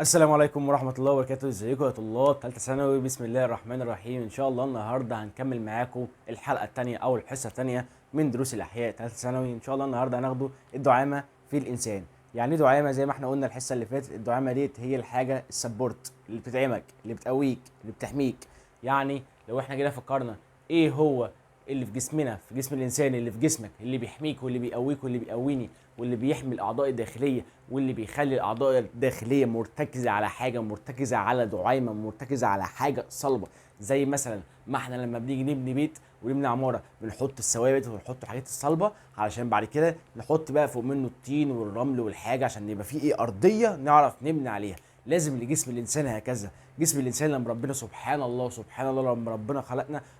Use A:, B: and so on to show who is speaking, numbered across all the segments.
A: السلام عليكم ورحمة الله وبركاته. ازيكم يا طلاب ثالثة ثانوي؟ بسم الله الرحمن الرحيم. ان شاء الله النهارده هنكمل معاكم الحلقة الثانية او الحصة الثانية من دروس الأحياء ثالثة ثانوي. ان شاء الله النهارده هناخده الدعامة في الإنسان. يعني ايه دعامة؟ زي ما احنا قلنا الحصة اللي فاتت، الدعامة ديت هي الحاجة السبورت اللي بتدعمك، اللي بتقويك، اللي بتحميك. يعني لو احنا جينا فكرنا ايه هو اللي في جسمنا، في جسم الإنسان، اللي في جسمك، اللي بيحميك واللي بيقويك واللي بيقويني واللي بيحمي الأعضاء الداخلية واللي بيخلي الاعضاء الداخليه مرتكزه على حاجه، مرتكزه على دعيمه، مرتكزه على حاجه صلبه. زي مثلا ما احنا لما بنيجي نبني بيت ونبني عماره بنحط الثوابت ونحط الحاجات الصلبه، علشان بعد كده نحط بقى فوق منه الطين والرمل والحاجه عشان يبقى فيه ايه، ارضيه نعرف نبني عليها. لازم لجسم الانسان هكذا. جسم الانسان لما ربنا سبحان الله سبحان الله لما ربنا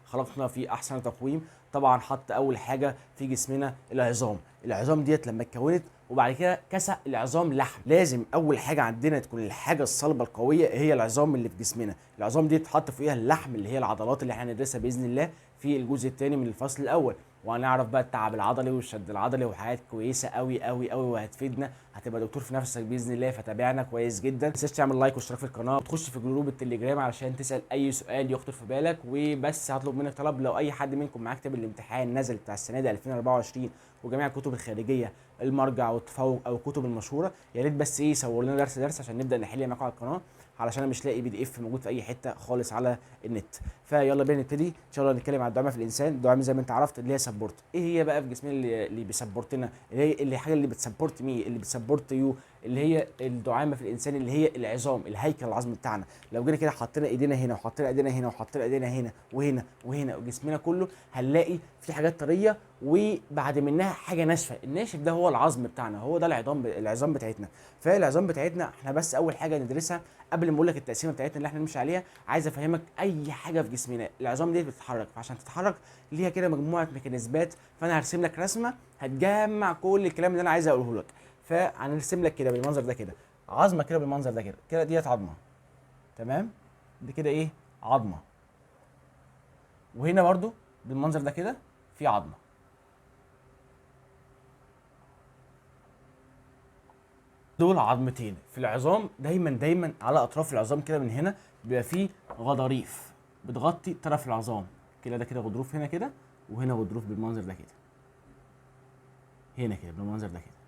A: خلقنا في احسن تقويم. طبعا حط اول حاجه في جسمنا العظام. العظام ديت لما اتكونت وبعد كده كسى العظام لحم. لازم اول حاجه عندنا تكون الحاجه الصلبه القويه هي العظام اللي في جسمنا. العظام دي تحط فيها اللحم اللي هي العضلات اللي احنا هندرسها باذن الله في الجزء الثاني من الفصل الاول. وهنعرف بقى التعب العضلي والشد العضلي وحاجات كويسه قوي قوي قوي وهتفيدنا. هتبقى دكتور في نفسك باذن الله، فتابعنا كويس جدا. ما تنساش تعمل لايك واشتراك في القناه وتخش في جروب التليجرام علشان تسال اي سؤال يخطر في بالك. وبس هطلب منك طلب، لو اي حد منكم معاه كتاب الامتحان نزل بتاع السنه دي 2024 وجميع الكتب الخارجيه، المرجع والتفوق او الكتب المشهوره، يا ريت بس ايه يصور لنا درس عشان نبدا نحل معاكم على القناه، علشان انا مش لاقي PDF موجود في اي حته خالص على النت. فيلا بينا نبتدي ان شاء الله نتكلم عن الدعامه في الانسان. الدعامه زي ما انت عرفت اللي هي سبورت. ايه هي بقى في جسمنا اللي بيسبورتنا، اللي هي الحاجه اللي بتسبورت مي، اللي بتسبورت يو، اللي هي الدعامه في الانسان اللي هي العظام، الهيكل العظمي بتاعنا. لو جينا كده حطينا ايدينا هنا وحطينا ايدينا هنا وحطينا ايدينا هنا وهنا وهنا وجسمنا كله، هنلاقي في حاجات طريه وبعد منها حاجه ناشفه. الناشف ده هو العظم بتاعنا، هو ده العظام بتاعتنا. فالعظام بتاعتنا احنا بس اول حاجه ندرسها قبل ما اقول لك التقسيمه بتاعتنا اللي احنا نمشي عليها، عايز افهمك اي حاجه في جسمنا العظام دي بتتحرك. فعشان تتحرك ليها كده مجموعه ميكانيزمات، فانا هرسم لك رسمه هتجمع كل الكلام اللي انا عايز اقوله لك. فهنرسم لك كده بالمنظر ده كده عظمه، كده بالمنظر ده كده كده ديت عظمه، تمام؟ دي كده ايه، عظمه. وهنا برضو بالمنظر ده كده في عظمه. دول عظمتين في العظام. دايما على اطراف العظام كده من هنا بيبقى فيه غضاريف بتغطي طرف العظام كده. ده كده غضروف هنا كده، وهنا غضروف بالمنظر ده كده، هنا كده بالمنظر ده كده.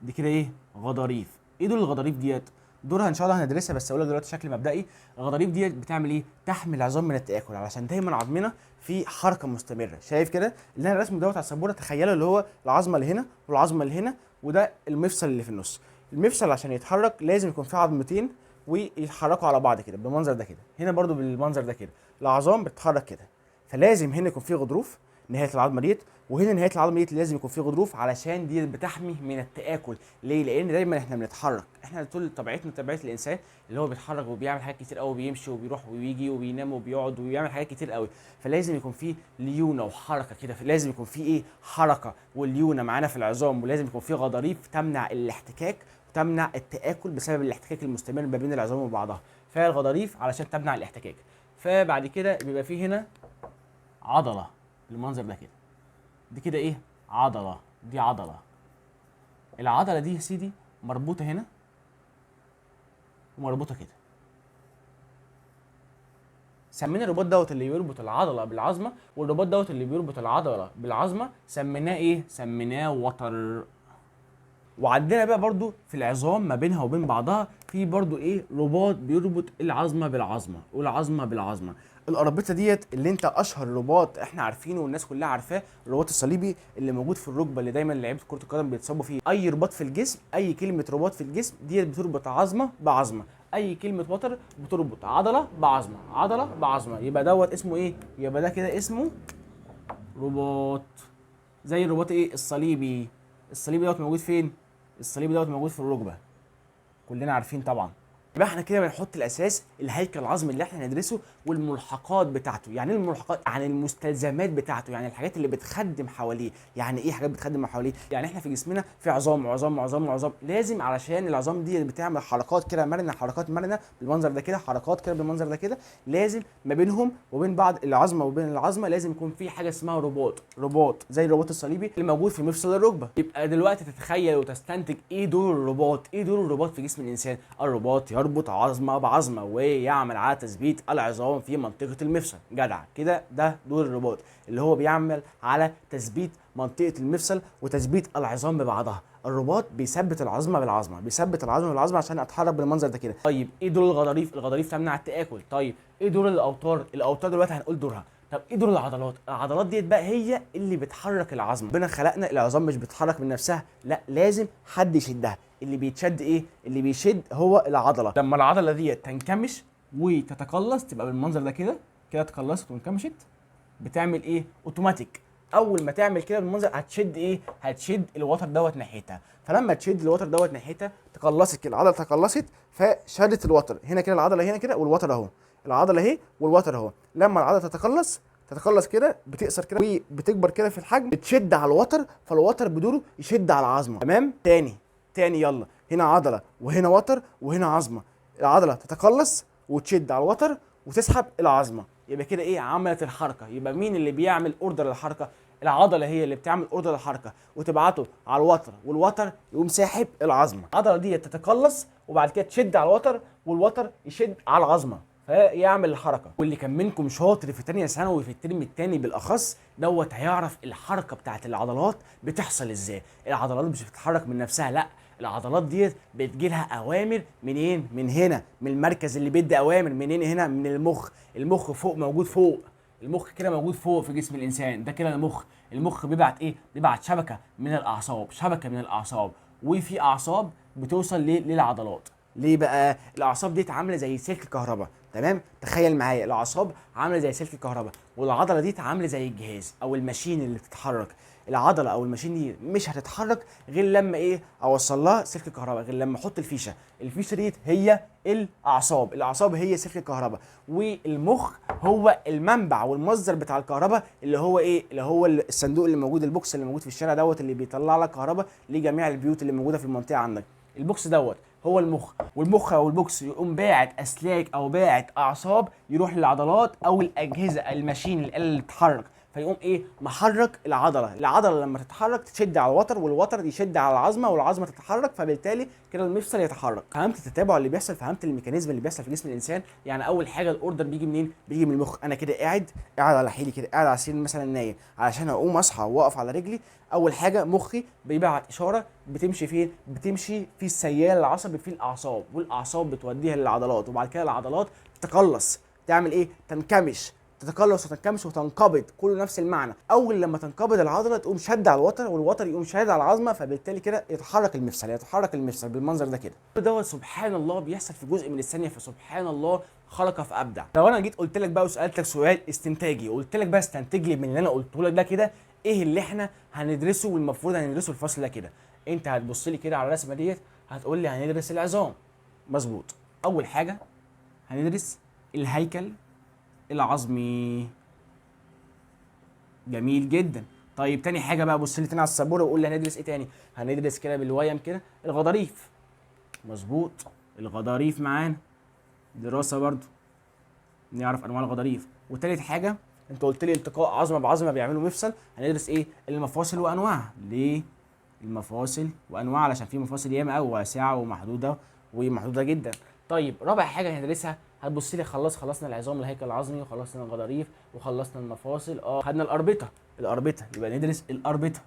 A: دي كده ايه، غضاريف. ايه دول الغضاريف ديت؟ دورها ان شاء الله هندرسها، بس اقول لك دلوقتي بشكل مبدئي. الغضاريف ديت بتعمل ايه؟ تحمي العظام من التاكل، علشان دايما عظمنا في حركه مستمره. شايف كده اللي انا رسمه دوت على السبوره؟ تخيلوا اللي هو العظمه اللي هنا والعظمه اللي هنا، وده المفصل اللي في النص. المفصل عشان يتحرك لازم يكون فيه عظمتين ويتحركوا على بعض كده بالمنظر ده كده. هنا برضو بالمنظر ده كده العظام بتتحرك كده. فلازم هنا يكون فيه غضروف نهايه العظمه ديت، وهنا نهايه العظمه ديت لازم يكون فيه غضروف، علشان دي بتحمي من التاكل. ليه؟ لان دايما احنا بنتحرك، احنا طول طبيعتنا طبيعه الانسان اللي هو بيتحرك وبيعمل حاجات كتير قوي، بيمشي وبيروح ويجي وبينام وبيقعد وبيعمل حاجات كتير قوي. فلازم يكون فيه ليونه وحركه كده، لازم يكون فيه ايه، حركه والليونه معانا في العظام. ولازم يكون فيه غضاريف تمنع الاحتكاك وتمنع التاكل بسبب الاحتكاك المستمر ما بين العظام وبعضها. فالغضاريف علشان تمنع الاحتكاك. فبعد كده بيبقى فيه هنا عضله بالمنظر ده كده. دي كده ايه، عضله. دي عضله. العضله دي يا سيدي مربوطه هنا ومربوطه كده. سمينا الرباط دوت اللي بيربط العضله بالعظمه، والرباط دوت اللي بيربط العضله بالعظمه سميناه ايه، سميناه وتر. وعندنا بقى برضو في العظام ما بينها وبين بعضها في برضو ايه، رباط بيربط العظمه بالعظمه والعظمه بالعظمه. الاربطه ديت اللي انت اشهر رباط احنا عارفينه والناس كلها عارفاه، الرباط الصليبي اللي موجود في الركبه، اللي دايما لعيبه كره القدم بيتصابوا فيه. اي رباط في الجسم، اي كلمه رباط في الجسم ديت بتربط عظمه بعظمه. اي كلمه وتر بتربط عضله بعظمه، عضله بعظمه. يبقى دوت اسمه ايه، يبقى ده كده اسمه رباط. زي الرباط ايه، الصليبي. الصليبي دوت موجود فين؟ الصليبي دوت موجود في الركبه، كلنا عارفين طبعا. يبقى احنا كده بنحط الاساس، الهيكل العظمي اللي احنا هندرسه والملحقات بتاعته. يعني ايه الملحقات؟ يعني المستلزمات بتاعته، يعني الحاجات اللي بتخدم حواليه. يعني ايه حاجات بتخدم حواليه؟ يعني احنا في جسمنا في عظام عظام عظام عظام، لازم علشان العظام دي بتعمل حركات كده مرنه، حركات مرنه بالمنظر ده كده، حركات كده بالمنظر ده كده، لازم ما بينهم وبين بعض العظمه وبين العظمه لازم يكون في حاجه اسمها رباط زي الرباط الصليبي اللي موجود في مفصل الركبه. يبقى دلوقتي تتخيل وتستنتج ايه دور الرباط. ايه دور الرباط في جسم الانسان؟ الرباط يربط عظمه بعظمه ويعمل على تثبيت العظام في منطقه المفصل. جدع كده، ده دور الرباط اللي هو بيعمل على تثبيت منطقه المفصل وتثبيت العظام ببعضها. الرباط بيثبت العظمه بالعظمه، بيثبت العظمه بالعظمه عشان اتحرك بالمنظر ده كده. طيب ايه دور الغضاريف؟ الغضاريف تمنع التاكل. طيب ايه دور الاوتار؟ الاوتار دلوقتي هنقول دورها. طب ايه دور العضلات؟ العضلات ديت بقى هي اللي بتحرك العظمه. ربنا خلقنا العظام مش بتتحرك من نفسها، لا لازم حد يشدها. اللي بيتشد ايه؟ اللي بيشد هو العضله. لما العضله ديت تنكمش وتتقلص تبقى بالمنظر ده كده، كده اتقلصت وانكمشت، بتعمل ايه؟ اوتوماتيك. اول ما تعمل كده بالمنظر هتشد ايه؟ هتشد الوتر دوت ناحيتها. فلما تشد الوتر دوت ناحيتها تقلصت كده، العضله تقلصت فشدت الوتر. هنا كده العضله هنا كده والوتر اهو، العضله اهي والوتر اهو. لما العضله تتقلص كده، بتقصر كده وبتكبر كده في الحجم، بتشد على الوتر، فالوتر بدوره يشد على العظمه. تمام؟ تاني يلا، هنا عضله وهنا وتر وهنا عظمه، العضله تتقلص وتشد على الوتر وتسحب العظمه. يبقى كده ايه؟ عملت الحركه. يبقى مين اللي بيعمل اوردر للحركه؟ العضله هي اللي بتعمل اوردر للحركه وتبعته على الوتر، والوتر يقوم ساحب العظمه. العضله دي تتقلص وبعد كده تشد على الوتر والوتر يشد على العظمه فيعمل الحركه. واللي كان منكم شاطر في تانية ثانوي في الترم الثاني بالاخص دوت هيعرف الحركه بتاعت العضلات بتحصل ازاي. العضلات مش بتتحرك من نفسها، لا، العضلات ديت بتجيلها اوامر منين؟ من هنا، من المركز اللي بيدي اوامر. منين هنا؟ من المخ. المخ فوق، موجود فوق، المخ كده موجود فوق في جسم الانسان ده كده المخ. المخ بيبعت ايه؟ بيبعت شبكه من الاعصاب، شبكه من الاعصاب، وفي اعصاب بتوصل للعضلات. ليه بقى؟ الاعصاب دي عامله زي سلك كهرباء. تمام؟ تخيل معايا الاعصاب عامله زي سلك كهرباء، والعضله دي عامله زي الجهاز او الماشين اللي بتتحرك. العضله او الماشين دي مش هتتحرك غير لما ايه؟ اوصل لها سلك كهرباء، غير لما احط الفيشه. الفيشه دي هي الاعصاب، الاعصاب هي سلك الكهرباء، والمخ هو المنبع والمصدر بتاع الكهرباء، اللي هو ايه؟ اللي هو الصندوق اللي موجود، البوكس اللي موجود في الشارع دوت، اللي بيطلع لك كهرباء لجميع البيوت اللي موجوده في المنطقه عندك. البوكس دوت هو المخ، والمخ او البوكس يقوم باعت اسلاك او باعت اعصاب يروح للعضلات او الاجهزه الماشين اللي تتحرك، فيقوم ايه؟ محرك العضله. العضله لما تتحرك تشد على الوتر، والوتر يشد على العظمه، والعظمه تتحرك، فبالتالي كده المفصل يتحرك. فهمت التتابع اللي بيحصل؟ فهمت الميكانيزم اللي بيحصل في جسم الانسان؟ يعني اول حاجه الاوردر بيجي منين؟ بيجي من المخ. انا كده قاعد على حيلي كده، قاعد على السرير مثلا نايم، علشان اقوم اصحى واقف على رجلي، اول حاجه مخي بيبعت اشاره بتمشي فين؟ بتمشي في السيال العصبي في الاعصاب، والاعصاب بتوديها للعضلات، وبعد كده العضلات تتقلص، تعمل ايه؟ تنكمش، تتقلص وتنكمش وتنقبض، كله نفس المعنى. اول لما تنقبض العضله تقوم شد على الوتر، والوتر يقوم شاد على العظمه، فبالتالي كده يتحرك المفصل بالمنظر ده كده. دوت سبحان الله بيحصل في جزء من الثانيه، فسبحان الله خلق فابدع. لو انا جيت قلت لك بقى وسالتك سؤال استنتاجي، قلت لك بقى استنتج لي من اللي انا قلته لك ده كده ايه اللي احنا هندرسه والمفروض هندرسه الفصل ده كده، انت هتبص لي كده على الرسمه ديت هتقول لي هندرس العظام. مظبوط. اول حاجه هندرس الهيكل العظمي. جميل جدا. طيب تاني حاجه بقى، بص لي تاني على السبوره وقول لي هندرس ايه تاني. هندرس كده بالويم كده الغضاريف. مظبوط، الغضاريف معانا دراسه برضو، نعرف انواع الغضاريف. وتالت حاجه انت قلت لي التقاء عظمه بعظمه بيعملوا مفصل، هندرس ايه؟ المفاصل وانواعها. ليه المفاصل وانواعها؟ علشان في مفاصل ياما قوي، واسعه ومحدوده ومحدوده جدا. طيب رابع حاجه هندرسها، هتبص لي خلصنا العظام الهيكل العظمي، وخلصنا الغضاريف، وخلصنا المفاصل، خدنا الاربطه يبقى ندرس الاربطه،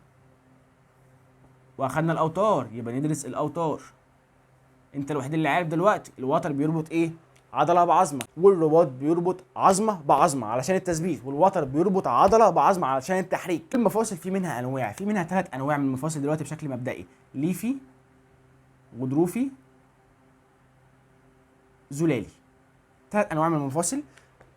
A: واخدنا الاوتار يبقى ندرس الاوتار. انت الوحيد اللي عارف دلوقتي الوتر بيربط ايه؟ عضله بعظمه، والرباط بيربط عظمه بعظمه علشان التثبيت، والوتر بيربط عضله بعظمه علشان التحريك. المفاصل في منها انواع، في منها 3 انواع من المفاصل دلوقتي بشكل مبدئي: ليفي، غضروفي، زلالي. 3 انواع من المفاصل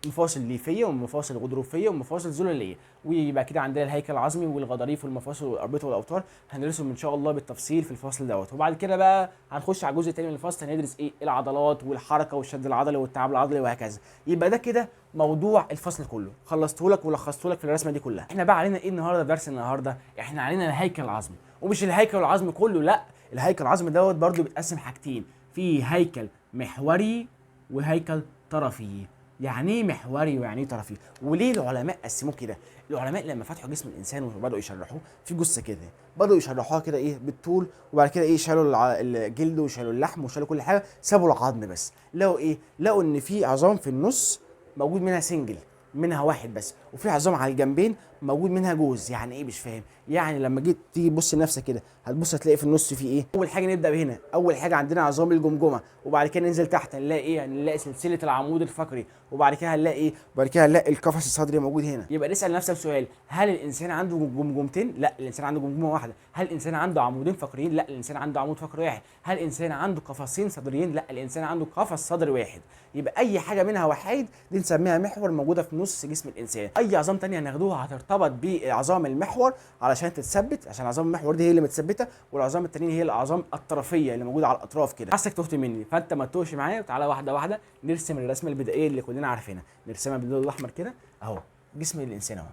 A: مفاصل ليفيه ومفاصل غضروفيه ومفاصل زلاليه. ويبقى كده عندنا الهيكل العظمي والغضاريف والمفاصل والاربطه والاوتار، هندرسهم ان شاء الله بالتفصيل في الفصل دوت. وبعد كده بقى هنخش على الجزء الثاني من الفصل، هندرس ايه العضلات والحركه والشد العضلي والتعب العضلي وهكذا. يبقى ده كده موضوع الفصل كله، خلصته لك ولخصته لك في الرسمه دي كلها. احنا بقى علينا ايه النهارده؟ درس النهارده احنا علينا الهيكل العظمي، ومش الهيكل العظمي كله، لا، الهيكل العظمي دوت برضو بيتقسم حاجتين، في هيكل محوري وهيكل طرفي. يعني ايه محوري ويعني ايه طرفي؟ وليه العلماء قسموه كده؟ العلماء لما فتحوا جسم الانسان وبداوا يشرحوه في جثه كده، بداوا يشرحوها كده ايه بالطول، وبعد كده ايه شالوا الجلد وشالوا اللحم وشالوا كل حاجه، سابوا العظم بس. لقوا ايه؟ لقوا ان في عظام في النص موجود منها سنجل، منها واحد بس، وفي عظام على الجنبين موجود منها جوز. يعني ايه؟ مش فاهم. يعني لما جيت تيجي تبص لنفسك كده هتبص هتلاقي في النص في ايه؟ اول حاجه نبدا بهنا، اول حاجه عندنا عظام الجمجمه، وبعد كده ننزل تحت نلاقي ايه؟ هنلاقي سلسله العمود الفقري، وبعد كده هنلاقي ايه؟ وبعد كده هنلاقي القفص الصدري موجود هنا. يبقى نسال نفسك سؤال، هل الانسان عنده جمجمتين؟ لا، الانسان عنده جمجمه واحده. هل الانسان عنده عمودين فقريين؟ لا، الانسان عنده عمود فقري واحد. هل الانسان عنده قفصين صدريين؟ لا، الانسان عنده قفص صدري واحد. يبقى اي حاجه منها وحيد دي نسميها محور، موجوده في نص جسم الانسان. اي عظام تانية هناخدوها هترتبط بعظام المحور علشان تتثبت، عشان عظام المحور دي هي اللي متثبته، والعظام التانيين هي العظام الطرفيه اللي موجوده على الاطراف كده. حاسك تهت مني، فانت ما تتوهش معايا، وتعالى واحده واحده نرسم الرسمه البدائيه اللي كلنا عارفينها، نرسمها باللون الاحمر كده اهو. جسم الانسان اهو،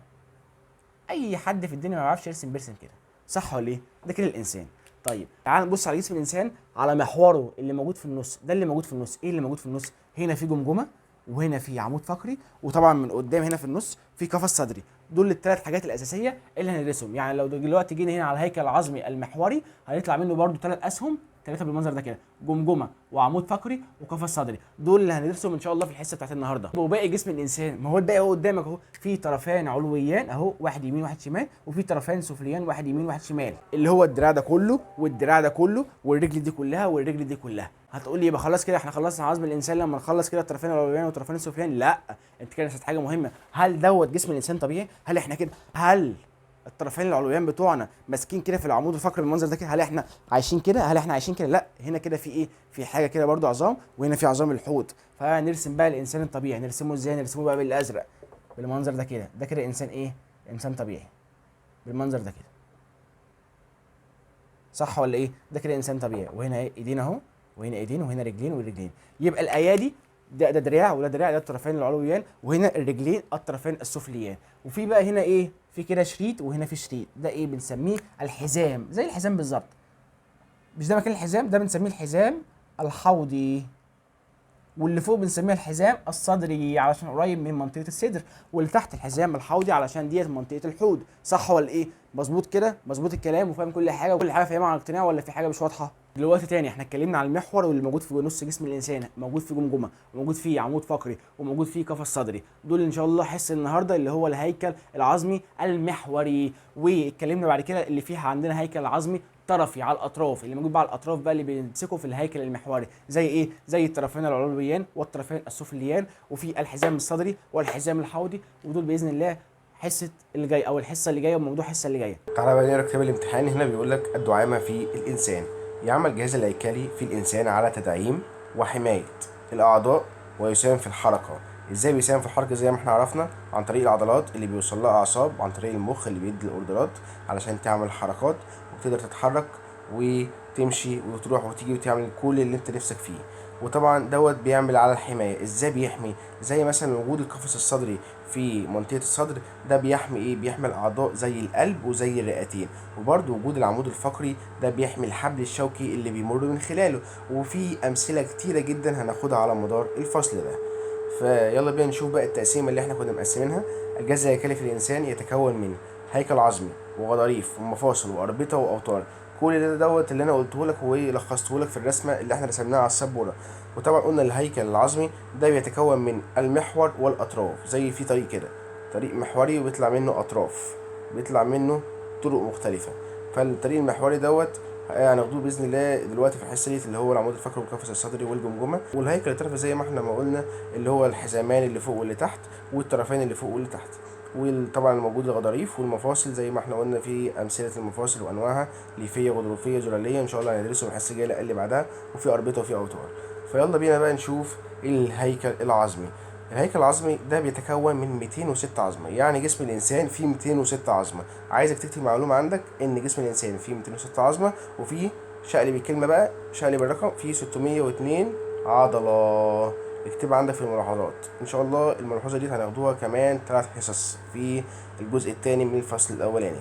A: اي حد في الدنيا ما يعرفش يرسم بيرسم كده، صح ولا ايه؟ ده كده الانسان. طيب تعال نبص على جسم الانسان، على محوره اللي موجود في النص. ده اللي موجود في النص، ايه اللي موجود في النص؟ هنا في جمجمه، وهنا في عمود فقري، وطبعا من قدام هنا في النص في قفص صدري. دول الثلاث حاجات الاساسيه اللي هندرسهم. يعني لو دلوقتي جينا هنا على الهيكل العظمي المحوري هيطلع منه برده ثلاث اسهم، ثلاثه بالمنظر ده كده، جمجمه وعمود فقري وقفص صدري. دول اللي هندرسهم ان شاء الله في الحصه بتاعت النهارده. وباقي جسم الانسان، ما هو الباقي اهو قدامك اهو، في طرفان علويان اهو، واحد يمين واحد شمال، وفي طرفان سفليان، واحد يمين واحد شمال، اللي هو الدراع ده كله والدراع ده كله والرجل دي كلها والرجل دي كلها. هتقول لي يبقى خلاص كده احنا خلصنا عظم الانسان لما نخلص كده الطرفين العلويان والطرفين السفليان؟ لا، انت كده نسيت حاجه مهمه. هل دوت جسم الانسان طبيعي؟ هل احنا كده، هل الطرفين العلويان بتوعنا ماسكين كده في العمود الفقري بالمنظر ده كده؟ هل احنا عايشين كده؟ هل احنا عايشين كده؟ لا، هنا كده في ايه؟ في حاجه كده برضو عظام، وهنا في عظام الحوض. فنرسم بقى الانسان الطبيعي، نرسمه ازاي؟ نرسمه بقى بالازرق بالمنظر ده كده. ده كده انسان ايه؟ انسان طبيعي بالمنظر ده كده، صح ولا ايه؟ ده كده انسان طبيعي. وهنا ايه؟ ايدين اهو، وهنا ايدين، وهنا رجلين ورجلين. يبقى الايادي ده دراع وده دراع، ده الطرفين العلويان، وهنا الرجلين الطرفين السفليان. وفي بقى هنا ايه؟ في كده شريط، وهنا في شريط، ده ايه؟ بنسميه الحزام، زي الحزام بالظبط. مش ده مكان الحزام؟ ده بنسميه الحزام الحوضي. واللي فوق بنسميها الحزام الصدري علشان قريب من منطقه الصدر، واللي تحت الحزام الحوضي علشان ديت منطقه الحوض. صح ولا ايه؟ مظبوط كده؟ مظبوط الكلام وفاهم كل حاجه وكل حاجه فاهمها على اقتناع، ولا في حاجه مش واضحه؟ دلوقتي تاني احنا اتكلمنا على المحور واللي موجود في نص جسم الانسان، موجود في جمجمه، وموجود فيه عمود فقري، وموجود فيه قفص صدري. دول ان شاء الله حصه النهارده اللي هو الهيكل العظمي المحوري. واتكلمنا بعد كده اللي فيها عندنا هيكل عظمي طرفي على الاطراف، اللي موجود بقى على الاطراف بقى اللي بيمسكوا في الهيكل المحوري، زي ايه؟ زي الطرفين العلويان والطرفين السفليان، وفي الحزام الصدري والحزام الحوضي. ودول باذن الله حصه اللي جاي او الحصه اللي جايه وموضوع الحصه اللي جايه.
B: تعالى بقى نقرا كتاب الامتحان. هنا بيقول لك الدعامة في الإنسان. يعمل الجهاز الهيكلي في الإنسان على تدعيم وحماية الأعضاء ويساهم في الحركة. إزاي بيساهم في الحركة؟ زي ما احنا عرفنا، عن طريق العضلات اللي بيوصل لها أعصاب، عن طريق المخ اللي بيدي الأوردرات علشان تعمل حركات وتقدر تتحرك وتمشي وتروح وتيجي وتعمل كل اللي انت نفسك فيه. وطبعا دوت بيعمل على الحماية. ازاي بيحمي؟ زي مثلا وجود القفص الصدري في منطقة الصدر، ده بيحمي ايه؟ بيحمي الاعضاء زي القلب وزي الرئتين. وبرده وجود العمود الفقري ده بيحمي الحبل الشوكي اللي بيمر من خلاله. وفي امثلة كتيرة جدا هناخدها على مدار الفصل ده. فيلا بينا نشوف بقى التقسيمة اللي احنا كنا مقسمينها. الجهاز الهيكلي في الانسان يتكون من هيكل عظمي وغضاريف ومفاصل واربطة واوتار. كل ده دوت اللي انا قلته لك ولخصته لك في الرسمه اللي احنا رسمناها على السبوره. وطبعا قلنا الهيكل العظمي ده بيتكون من المحور والاطراف، زي في طريق كده، طريق محوري وبيطلع منه اطراف، بيطلع منه طرق مختلفه. فالطريق المحوري دوت هناخدوه باذن الله دلوقتي في الحصه دي، اللي هو العمود الفقري والقفص الصدري والجمجمه. والهيكل الطرفي زي ما احنا ما قلنا اللي هو الحزامان اللي فوق واللي تحت، والطرفين اللي فوق واللي تحت. وطبعا موجود الغضاريف والمفاصل زي ما احنا قلنا في امثله المفاصل وانواعها، ليفيه غضروفيه زلاليه، ان شاء الله هندرسهم الحصه الجايه اللي بعدها. وفي اربطه وفي اوتار. فيلا بينا بقى نشوف الهيكل العظمي. الهيكل العظمي ده بيتكون من 206 عظمة، يعني جسم الإنسان فيه 206 عظمة. عايزك تكتب معلومة عندك إن جسم الإنسان فيه 206 عظمة، وفيه شقلب الكلمة بقى، شقلب الرقم، فيه 602 عضلة. اكتبها عندك في الملاحظات. إن شاء الله الملحوظة دي هناخدوها كمان 3 حصص في الجزء الثاني من الفصل الأولاني.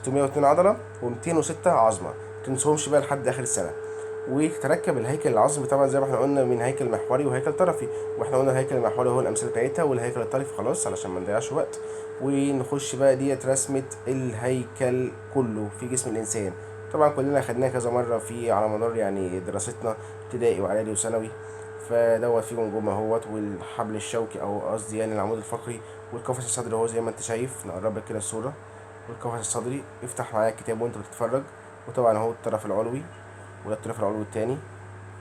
B: 602 عضلة و206 عظمة، متنسوهمش بقى لحد آخر السنة. وتركب الهيكل العظمي طبعا زي ما احنا قلنا من هيكل محوري وهيكل طرفي، واحنا قلنا الهيكل المحوري هو الامثله بتاعتها، والهيكل الطرفي خلاص علشان ما نضيعش وقت. ونخش بقى ديت رسمه الهيكل كله في جسم الانسان. طبعا كلنا خدناها كذا مره في على مدار يعني دراستنا ابتدائي واعدادي وثانوي. فدوت فيه جمجمه اهوت، والحبل الشوكي او قصدي يعني العمود الفقري، والقفص الصدري اهو زي ما انت شايف. نقرب لك كده الصوره. والقفص الصدري افتح معايا الكتاب وانت بتتفرج. وطبعا اهو الطرف العلوي، وده الطرف العلوي التاني،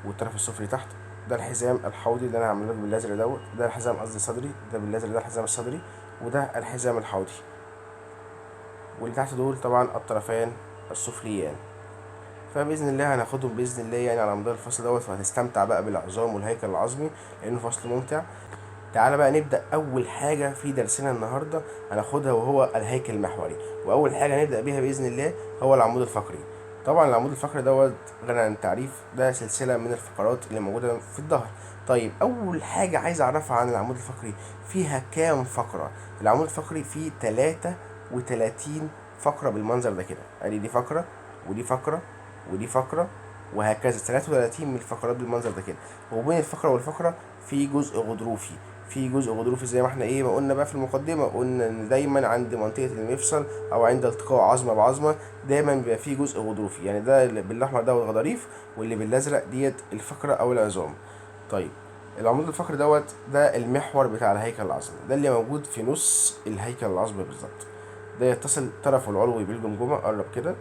B: والطرف السفلي تحت. ده الحزام الحوضي اللي انا عامله لك بالازرق دوت. ده الحزام قصدي صدري، ده بالازرق ده الحزام الصدري، وده الحزام الحوضي. واللي تحت دول طبعا الطرفان السفليان. فباذن الله هناخدهم باذن الله يعني على مدار الفصل دوت، وهتستمتع بقى بالعظام والهيكل العظمي لانه فصل ممتع. تعالى بقى نبدأ أول حاجة في درسنا النهاردة هناخدها، وهو الهيكل المحوري. وأول حاجة هنبدأ بيها بإذن الله هو العمود الفقري. طبعا العمود الفقري دوت غني عن التعريف، ده سلسلة من الفقرات اللي موجودة في الظهر. طيب أول حاجة عايز أعرفها عن العمود الفقري، فيها كام فقرة؟ العمود الفقري فيه 33 فقرة بالمنظر ده كده. أدي دي فقرة، ودي فقرة، ودي فقرة، وهكذا 33 من الفقرات بالمنظر ده كده. وبين الفقرة والفقرة في جزء غضروفي. في جزء غضروفي زي ما احنا ما قلنا بقى في المقدمة، قلنا ان دايما عند منطقة المفصل او عند التقاء عظمة بعظمة دايما بيبقى فيه جزء غضروفي، يعني ده اللي بالاحمر ده الغضاريف، واللي بالازرق ديت الفقرة او العظام. طيب العمود الفقري دوت ده المحور بتاع الهيكل العظمي، ده اللي موجود في نص الهيكل العظمي بالظبط. ده يتصل طرفه العلوي بالجمجمة، قرب كده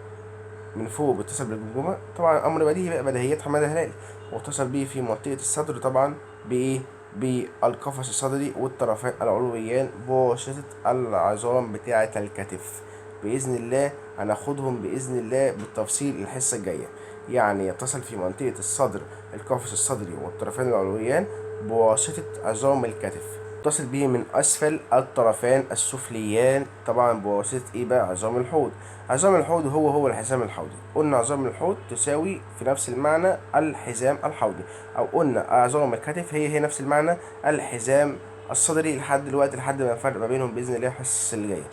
B: من فوق بيتصل بالجمجمة، طبعا امر بديهي بقى، بديهيات حماده هلال. واتصل بيه في منطقة الصدر طبعا بايه؟ بالقفص الصدري والطرفان العلويان بواسطة العظام بتاعة الكتف. بإذن الله هناخدهم بإذن الله بالتفصيل الحصة الجاية. يعني يتصل في منطقة الصدر القفص الصدري والطرفان العلويان بواسطة عظام الكتف. يتصل به من أسفل الطرفان السفليان طبعا بواسطة إيه بقى؟ عظام الحوض. عظام الحوض هو الحزام الحوضي. قلنا عظام الحوض تساوي في نفس المعنى الحزام الحوضي، أو قلنا عظام الكتف هي نفس المعنى الحزام الصدري. لحد دلوقتي لحد ما نفرق ما بينهم بإذن الله الحصص اللي جاية.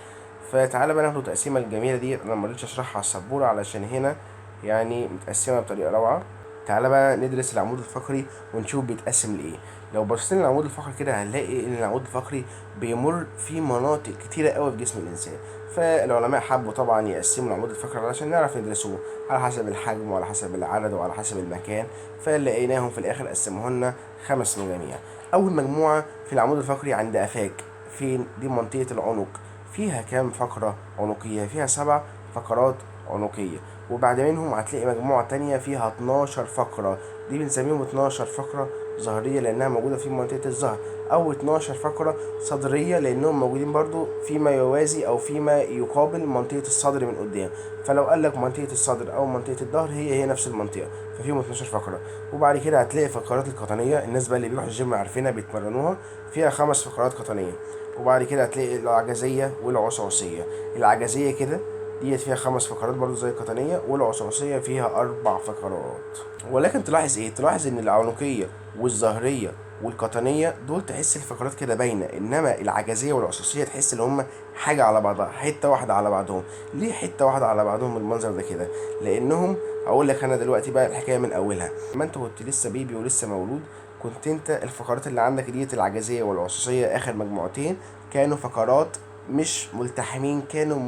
B: فتعالى بقى ناخد التقسيمة الجميلة دي. أنا مرضتش أشرحها على السبورة علشان هنا يعني متقسمة بطريقة روعة. تعالى بقى ندرس العمود الفقري ونشوف بيتقسم لإيه. لو بصينا للعمود الفقري كده هنلاقي ان العمود الفقري بيمر في مناطق كتيره قوي في جسم الانسان. فالعلماء حبوا طبعا يقسموا العمود الفقري علشان نعرف ندرسوه على حسب الحجم وعلى حسب العدد وعلى حسب المكان. فلقيناهم في الاخر قسموه لنا 5 مجاميع. اول مجموعه في العمود الفقري عند قفاك. فين دي؟ منطقه العنق. فيها كام فقره عنقيه؟ فيها 7 فقرات عنقيه. وبعد منهم هتلاقي مجموعه تانية فيها 12 فقره، دي بنسميهم 12 فقره ظهريه لانها موجوده في منطقه الظهر، او 12 فقره صدريه لانهم موجودين برضو فيما يوازي او فيما يقابل منطقه الصدر من قدام. فلو قال لك منطقه الصدر او منطقه الظهر هي نفس المنطقه، ففيهم 12 فقره. وبعد كده هتلاقي فقرات القطنيه، الناس بقى اللي بيروحوا الجيم عارفينها بيتمرنوها، فيها 5 فقرات قطنيه. وبعد كده هتلاقي العجزيه والعصعصيه. العجزيه كده ديت فيها 5 فقرات برضو زي القطنية، والعصعصية فيها 4 فقرات. ولكن تلاحظ ايه؟ تلاحظ ان العنقية والظهرية والقطنية دول تحس الفقرات كده باينة، انما العجزية والعصعصية تحس ان هما حاجة على بعضها، حتة واحدة على بعضهم. ليه حتة واحدة على بعضهم بالمنظر ده كده؟ لانهم اقول لك انا دلوقتي بقى الحكاية من اولها. لما انت كنت لسه بيبي ولسه مولود، كنت انت الفقرات اللي عندك ديت العجزية والعصعصية اخر مجموعتين كانوا فقرات مش ملتحمين، كانوا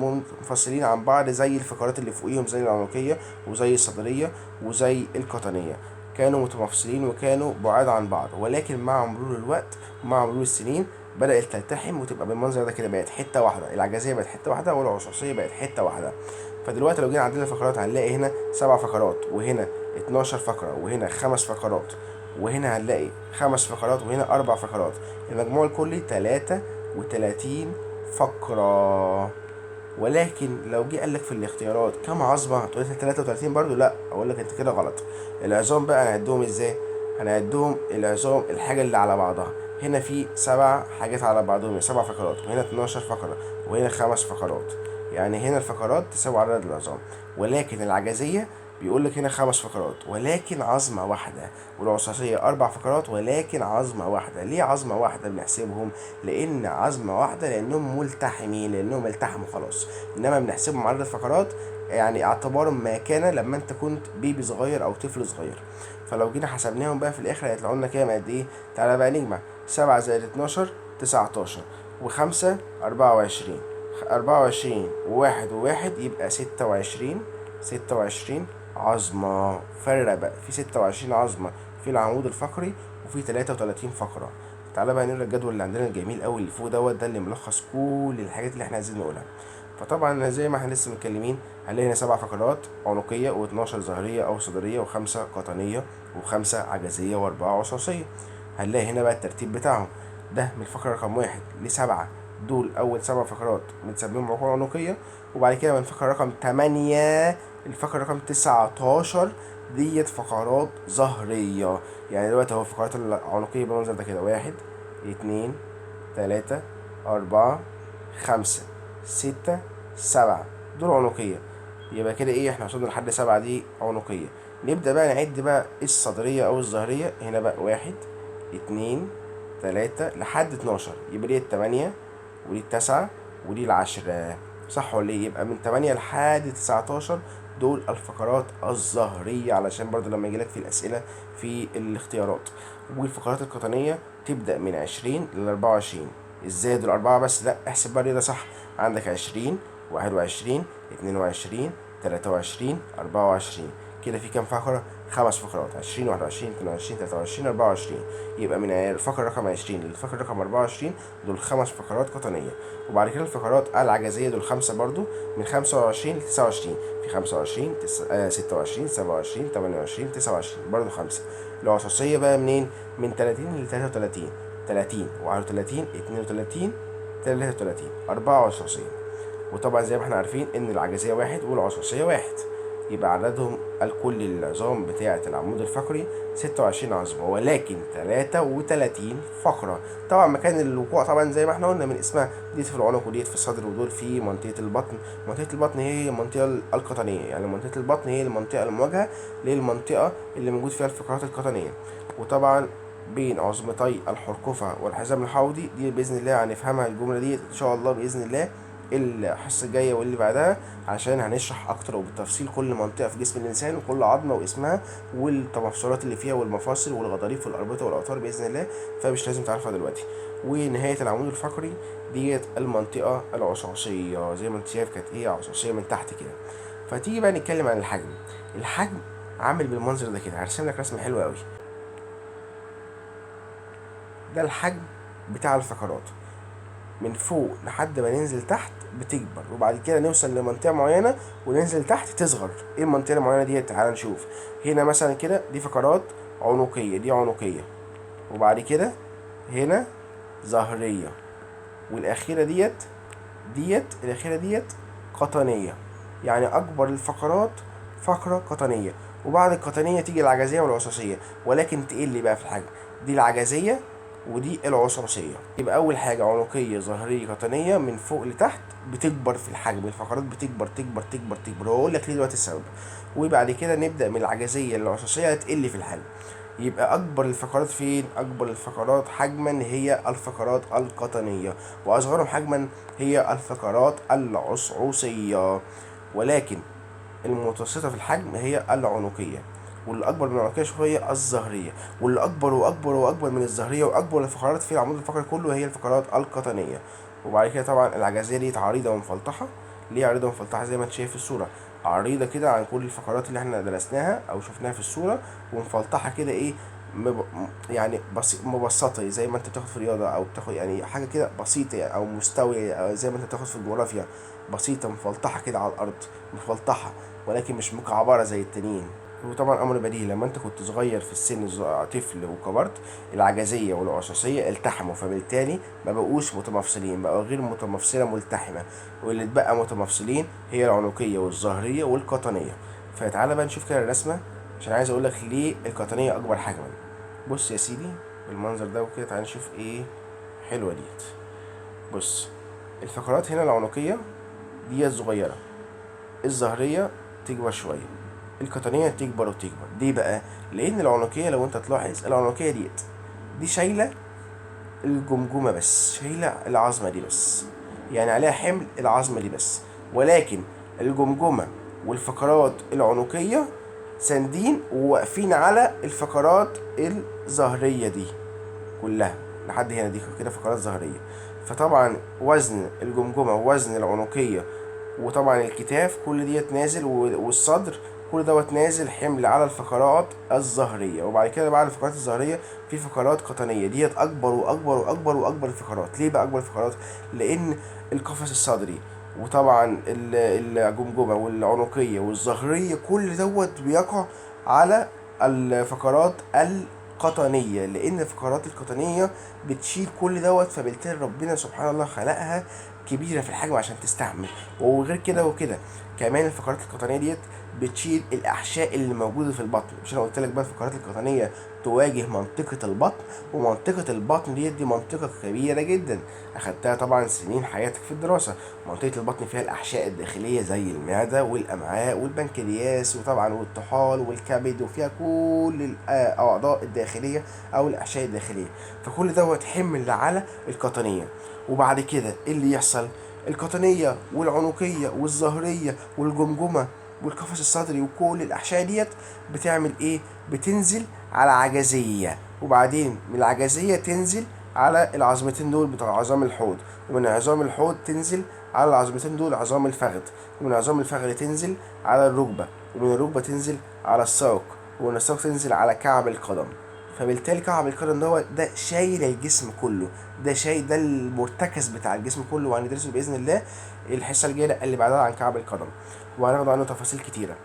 B: منفصلين عن بعض زي الفقرات اللي فوقيهم زي العنقية وزي الصدرية وزي القطنية، كانوا متمفصلين وكانوا بعاد عن بعض. ولكن مع مرور الوقت ومع مرور السنين بدأت تلتحم وتبقى بالمنظر ده كده، بقت حتة واحدة. العجزية بقت حتة واحدة والعصعصية بقت حتة واحدة. فدلوقتي لو جينا عندنا الفقرات هنلاقي هنا 7 فقرات، وهنا 12 فقرة، وهنا 5 فقرات، وهنا هنلاقي 5 فقرات، وهنا 4 فقرات. المجموع الكلي 33 فقرة. ولكن لو جه قال لك في الاختيارات كم عظمة، هتقول لي 33 برضو؟ لا، اقول لك انت كده غلط. العظام بقى نعدهم ازاي؟ هنعدهم العظام الحاجة اللي على بعضها. هنا في 7 حاجات على بعضهم، 7 فقرات، وهنا 12 فقرة، وهنا 5 فقرات. يعني هنا الفقرات تساوي عدد العظام. ولكن العجزية بيقول لك هنا 5 فقرات ولكن عظمة واحدة، والعصاصية 4 فقرات ولكن عظمة واحدة. ليه عظمة واحدة بنحسبهم؟ لأن عظمة واحدة لأنهم ملتحمين، لأنهم التحموا خلاص. إنما بنحسبهم عدد فقرات يعني اعتبارا ما كان لما أنت كنت بيبي صغير أو طفل صغير. فلو جينا حسبناهم بقى في الآخر هيطلعوا لنا كام قد إيه؟ تعالى بقى نجمع. 7 زائد 12 19، و5 24، 24 وواحد وواحد يبقى 26. 26 عظمة. فرق بقى في 26 عظمة في العمود الفقري وفي 33 فقرة. تعالى بقى نقرا الجدول اللي عندنا الجميل قوي اللي فوق دوت، ده اللي ملخص كل الحاجات اللي احنا عايزين نقولها. فطبعا زي ما احنا لسه متكلمين هنلاقي هنا 7 فقرات عنقية و12 ظهرية أو صدرية و5 قطنية و5 عجزية و4 عصاصية. هنلاقي هنا بقى الترتيب بتاعهم، ده من الفقرة رقم 1 ل7 دول أول 7 فقرات بنسميهم عقول عنقية. وبعد كده من الفقرة رقم 8 الفقرة رقم 19 ديت فقرات ظهرية. يعني دلوقتي اهو الفقرات العنقية بالمنظر ده كده، 1 2 3 4 5 6 7 دول عنقية. يبقى كده ايه احنا وصلنا لحد 7 دي عنقية. نبدأ بقى نعد بقى الصدرية أو الظهرية. هنا بقى 1 2 3 لحد 12، يبقى دي 8 ودي 9 ودي 10. صح ولا ايه؟ يبقى من 8 لحد 19 دول الفقرات الظهرية، علشان برضه لما يجيلك في الأسئلة في الاختيارات. والفقرات القطنية تبدأ من 20 ل 24. ازاي دول 4 بس؟ لا، احسب بقى ده صح. عندك 20 21 22 23 24. كده في كام فقرة؟ 5 فقرات، 20 21 22 23 24. يبقى من الفقرة رقم 20 للفقرة رقم 24 دول 5 فقرات قطنية. وبعد كده الفقرات العجزية دول 5 برضو، من 25 ل 29. في 25 26 27 28 29 برضو 5. العصاصية بقى منين؟ من 30 ل 33. 30 و31 32 33 4 عصاصية. وطبعا زي ما احنا عارفين ان العجزية 1 والعصاصية 1. يبقى عددهم الكل العظام بتاعة العمود الفقري 26 عظمة ولكن 33 فقرة. طبعا مكان الوقوع طبعا زي ما احنا قلنا من اسمها، ديت في العنق وديت في الصدر ودول في منطقة البطن. منطقة البطن هي المنطقة القطنية، يعني منطقة البطن هي المنطقة المواجهة للمنطقة اللي موجود فيها الفقرات القطنية. وطبعا بين عظمتي الحرقفة والحزام الحوضي دي بإذن الله هنفهمها الجملة دي إن شاء الله بإذن الله الحصة الجاية واللي بعدها، عشان هنشرح أكتر وبالتفصيل كل منطقة في جسم الإنسان وكل عظمة واسمها والتمفصلات اللي فيها والمفاصل والغضاريف والأربطة والأوتار بإذن الله، فمش لازم تعرفها دلوقتي. ونهاية العمود الفقري ديت المنطقة العصاصية، زي ما انت شايف كانت ايه عصاصية من تحت كده. فتيجي بقى نتكلم عن الحجم. الحجم عامل بالمنظر ده كده، هرسم لك رسمة حلوة قوي. ده الحجم بتاع الفقرات من فوق لحد ما ننزل تحت بتكبر، وبعد كده نوصل لمنطقة معينة وننزل تحت تصغر. ايه المنطقة المعينة دي؟ تعال نشوف. هنا مثلا كده دي فقرات عنقية، دي عنقية، وبعد كده هنا ظهرية، والأخيرة ديت الأخيرة ديت قطنية. يعني أكبر الفقرات فقرة قطنية، وبعد القطنية تيجي العجزية والعصاصية، ولكن تقل بقى في الحجم. دي العجزية ودي العصاصية. يبقى أول حاجة عنقية ظهرية قطنية من فوق لتحت بتكبر في الحجم، الفقرات بتكبر تكبر تكبر تكبر، وأقول لك ليه دلوقتي السبب. وبعد كده نبدأ من العجزية للعصاصية تقل في الحجم. يبقى أكبر الفقرات فين؟ أكبر الفقرات حجما هي الفقرات القطنية، وأصغرهم حجما هي الفقرات العصعوصية. ولكن المتوسطة في الحجم هي العنقية، واللي أكبر من العنقية شوية الظهرية، واللي أكبر وأكبر وأكبر من الظهرية وأكبر الفقرات في العمود الفقري كله هي الفقرات القطنية. وبعد كده طبعا العجزية دي عريضة ومفلطحة. ليه عريضة ومفلطحة؟ زي ما انت شايف في الصورة، عريضة كده عن كل الفقرات اللي احنا درسناها أو شفناها في الصورة، ومفلطحة كده ايه يعني مبسطة زي ما انت بتاخد في الرياضة او بتاخد يعني حاجة كده بسيطة او مستوية، أو زي ما انت بتاخد في الجغرافيا بسيطة مفلطحة كده على الأرض، مفلطحة ولكن مش مكعبرة زي التانيين. وطبعا امر بديهي لما انت كنت صغير في السن طفل وكبرت العجزيه والعصاصيه التحموا، فبالتالي ما بقوش متمفصلين، بقوا غير متمفصله ملتحمه، واللي اتبقى متمفصلين هي العنقيه والظهريه والقطنيه. فتعالى بقى نشوف كده الرسمه، عشان عايز اقول لك ليه القطنيه اكبر حجما. بص يا سيدي بالمنظر ده وكده، تعالى نشوف ايه حلوه ديت. بص الفقرات هنا العنقيه ديت صغيره، الظهريه تكبر شويه، القطنيه تكبر وتكبر. ليه بقى؟ لان العنقيه لو انت تلاحظ العنقيه دي شايله الجمجمه بس، شايله العظمه دي بس، يعني عليها حمل العظمه دي بس، ولكن الجمجمه والفقرات العنقيه ساندين وواقفين على الفقرات الظهريه دي كلها لحد هنا. دي كده فقرات ظهريه. فطبعا وزن الجمجمه ووزن العنقيه وطبعا الكتاف كل ديت نازل، والصدر كل دوت نازل حمل على الفقرات الظهريه. وبعد كده بعد الفقرات الظهريه في فقرات قطنيه، ديت اكبر واكبر واكبر واكبر الفقرات. ليه بقى اكبر الفقرات؟ لان القفص الصدري وطبعا الجمجمه والعنقيه والظهريه كل دوت بيقع على الفقرات القطنيه، لان الفقرات القطنيه بتشيل كل دوت. فبالتالي ربنا سبحان الله خلقها كبيره في الحجم عشان تستحمل. وغير كده وكده كمان الفقرات القطنيه ديت بتشيل الاحشاء اللي موجوده في البطن. مش انا قلت لك بقى الفقرات القطنيه تواجه منطقه البطن، ومنطقه البطن دي منطقه كبيره جدا، اخدتها طبعا سنين حياتك في الدراسه. منطقه البطن فيها الاحشاء الداخليه زي المعده والامعاء والبنكرياس وطبعا والطحال والكبد، وفيها كل الاعضاء الداخليه او الاحشاء الداخليه. فكل دوت حمل على القطنيه. وبعد كده ايه اللي يحصل؟ القطنيه والعنقيه والظهريه والجمجمه والقفص الصدري وكل الاحشاء ديت بتعمل ايه؟ بتنزل على عجزيه، وبعدين من العجزيه تنزل على العظمتين دول بتوع عظام الحوض، ومن عظام الحوض تنزل على العظمتين دول عظام الفخذ، ومن عظام الفخذ تنزل على الركبه، ومن الركبه تنزل على الساق، ومن الساق تنزل على كعب القدم. فبالتالي كعب القدم ده شايل الجسم كله، ده شايل، ده المرتكز بتاع الجسم كله، وهندرسه باذن الله الحصه الجايه اللي بعدها عن كعب القدم، وهناخد عنه تفاصيل كتيره.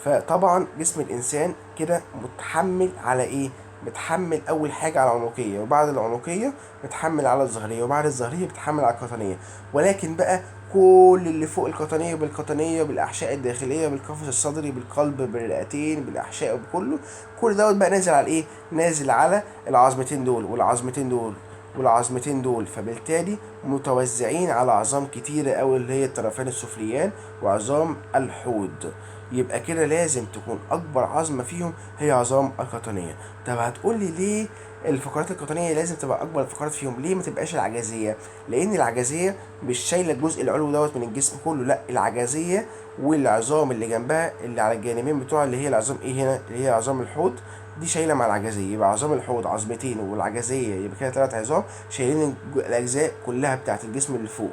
B: فطبعا جسم الانسان كده متحمل على ايه؟ متحمل اول حاجه على العنقيه، وبعد العنقيه متحمل على الظهريه، وبعد الظهريه بتحمل على القطنيه. ولكن بقى كل اللي فوق القطنيه بالقطنيه بالاحشاء الداخليه بالقفص الصدري بالقلب بالرئتين بالاحشاء بكله، كل دوت بقى نازل على ايه؟ نازل على العظمتين دول والعظمتين دول والعظمتين دول. فبالتالي متوزعين على عظام كتيرة أوي اللي هي الطرفين السفليان وعظام الحوض. يبقى كده لازم تكون أكبر عظمة فيهم هي عظام القطنية. طب هتقولي ليه الفقرات القطنية لازم تبقى أكبر الفقرات فيهم؟ ليه ما تبقاش العجزية؟ لأن العجزية مش شايلة الجزء العلوي دوت من الجسم كله، لأ العجزية والعظام اللي جنبها اللي على الجانبين بتوعها اللي هي العظام ايه هنا اللي هي عظام الحوض دي شايله مع العجزيه. يبقى عظام الحوض عظمتين والعجزيه يبقى كده 3 عظام شايلين الاجزاء كلها بتاعت الجسم اللي فوق.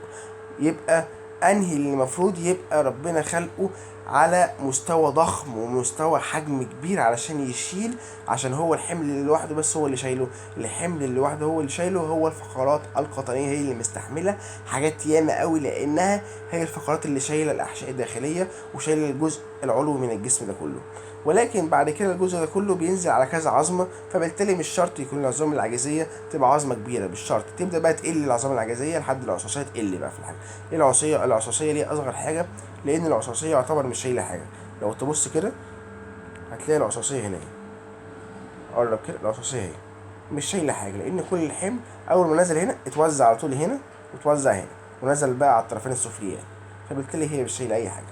B: يبقى انهي اللي المفروض يبقى ربنا خلقه على مستوى ضخم ومستوى حجم كبير علشان يشيل، عشان هو الحمل اللي لوحده بس هو اللي شايله. الحمل اللي لوحده هو اللي شايله هو الفقرات القطنيه، هي اللي مستحمله حاجات ياما قوي، لانها هي الفقرات اللي شايله الاحشاء الداخليه وشايله الجزء العلوي من الجسم ده كله. ولكن بعد كده الجزء ده كله بينزل على كذا عظمه، فبالتالي مش شرط يكون العظام العجزيه تبقى عظمه كبيره، مش شرط. تبدا بقى تقل العظام العجزيه لحد العصاصيه تقل بقى في الحاجه. ايه العصاصيه ليه اصغر حاجه؟ لان العصاصيه يعتبر مش شايله حاجه. لو تبص كده هتلاقي العصاصيه هنا، قرب كده العصاصيه اهي مش شايله حاجه، لان كل الحمل اول ما نزل هنا اتوزع على طول هنا وتوزع هنا ونزل بقى على الطرفين السفليين، فبالتالي هي مش شايله اي حاجه.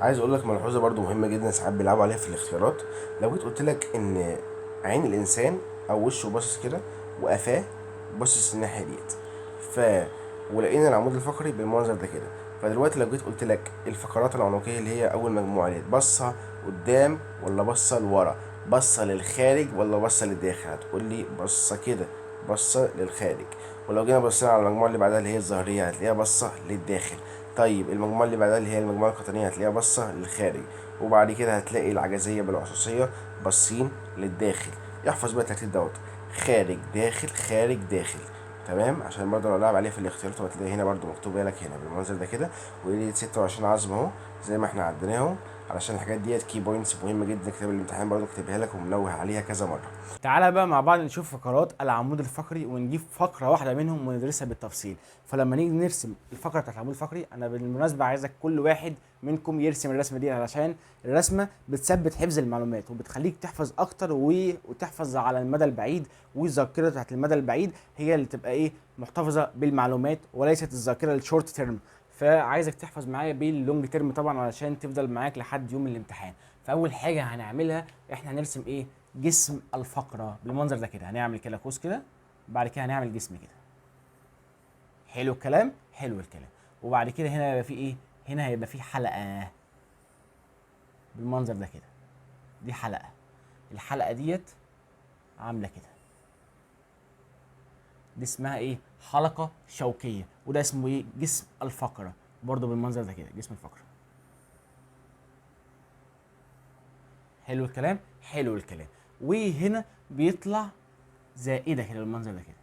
B: عايز اقول لك ملحوظه برضو مهمه جدا ساعات بيلعبوا عليها في الاختيارات. لو جيت قلت لك ان عين الانسان او وشه باصص كده وقفاه باصص الناحيه ديت، ولقينا العمود الفقري بالمنظر ده كده. فدلوقتي لو جيت قلت لك الفقرات العنقيه اللي هي اول مجموعه ديت باصه قدام ولا باصه لورا، باصه للخارج ولا باصه للداخل؟ هتقول لي باصه كده، باصه للخارج. ولو جينا بصينا على المجموعه اللي بعدها اللي هي الظهريه هتلاقيها باصه للداخل. طيب المجموعه اللي بعدها اللي هي المجموعه القطنيه هتلاقيها باصه للخارج. وبعد كده هتلاقي العجزيه بالعصاصيه باصين للداخل. يحفظ بقى الترتيب دوت: خارج داخل خارج داخل. تمام؟ عشان برضه لو لعب عليه في الاختيارات هتلاقي هنا برضه مكتوب لك هنا بالمنظر ده كده، ويقول لي 26 عظمه اهو زي ما احنا عديناهم علشان الحاجات ديت كي بوينتس مهمه جدا. كتاب الامتحان برضو كاتبها لك ومنوه عليها كذا مره.
A: تعالى بقى مع بعض نشوف فقرات العمود الفقري ونجيب فقره واحده منهم وندرسها بالتفصيل. فلما نيجي نرسم الفقره بتاعت العمود الفقري، انا بالمناسبه عايزك كل واحد منكم يرسم الرسمه دي، علشان الرسمه بتثبت حفظ المعلومات وبتخليك تحفظ اكتر وتحفظ على المدى البعيد، والذاكره بتاعت المدى البعيد هي اللي تبقى ايه، محتفظه بالمعلومات وليست الذاكره الشورت تيرم. فعايزك تحفظ معايا باللونج تيرم طبعا علشان تفضل معاك لحد يوم الامتحان. فاول حاجه هنعملها احنا هنرسم ايه، جسم الفقره بالمنظر ده كده. هنعمل كده قوس كده، بعد كده هنعمل جسم كده. حلو الكلام، حلو الكلام. وبعد كده هنا هيبقى في ايه، هنا هيبقى في حلقه بالمنظر ده كده. دي حلقه، الحلقه ديت عامله كده، دي اسمها ايه، حلقه شوكيه. وده اسمه ايه، جسم الفقره، برضه بالمنظر ده كده جسم الفقره. حلو الكلام، حلو الكلام. وهنا بيطلع زائده كده بالمنظر ده كده،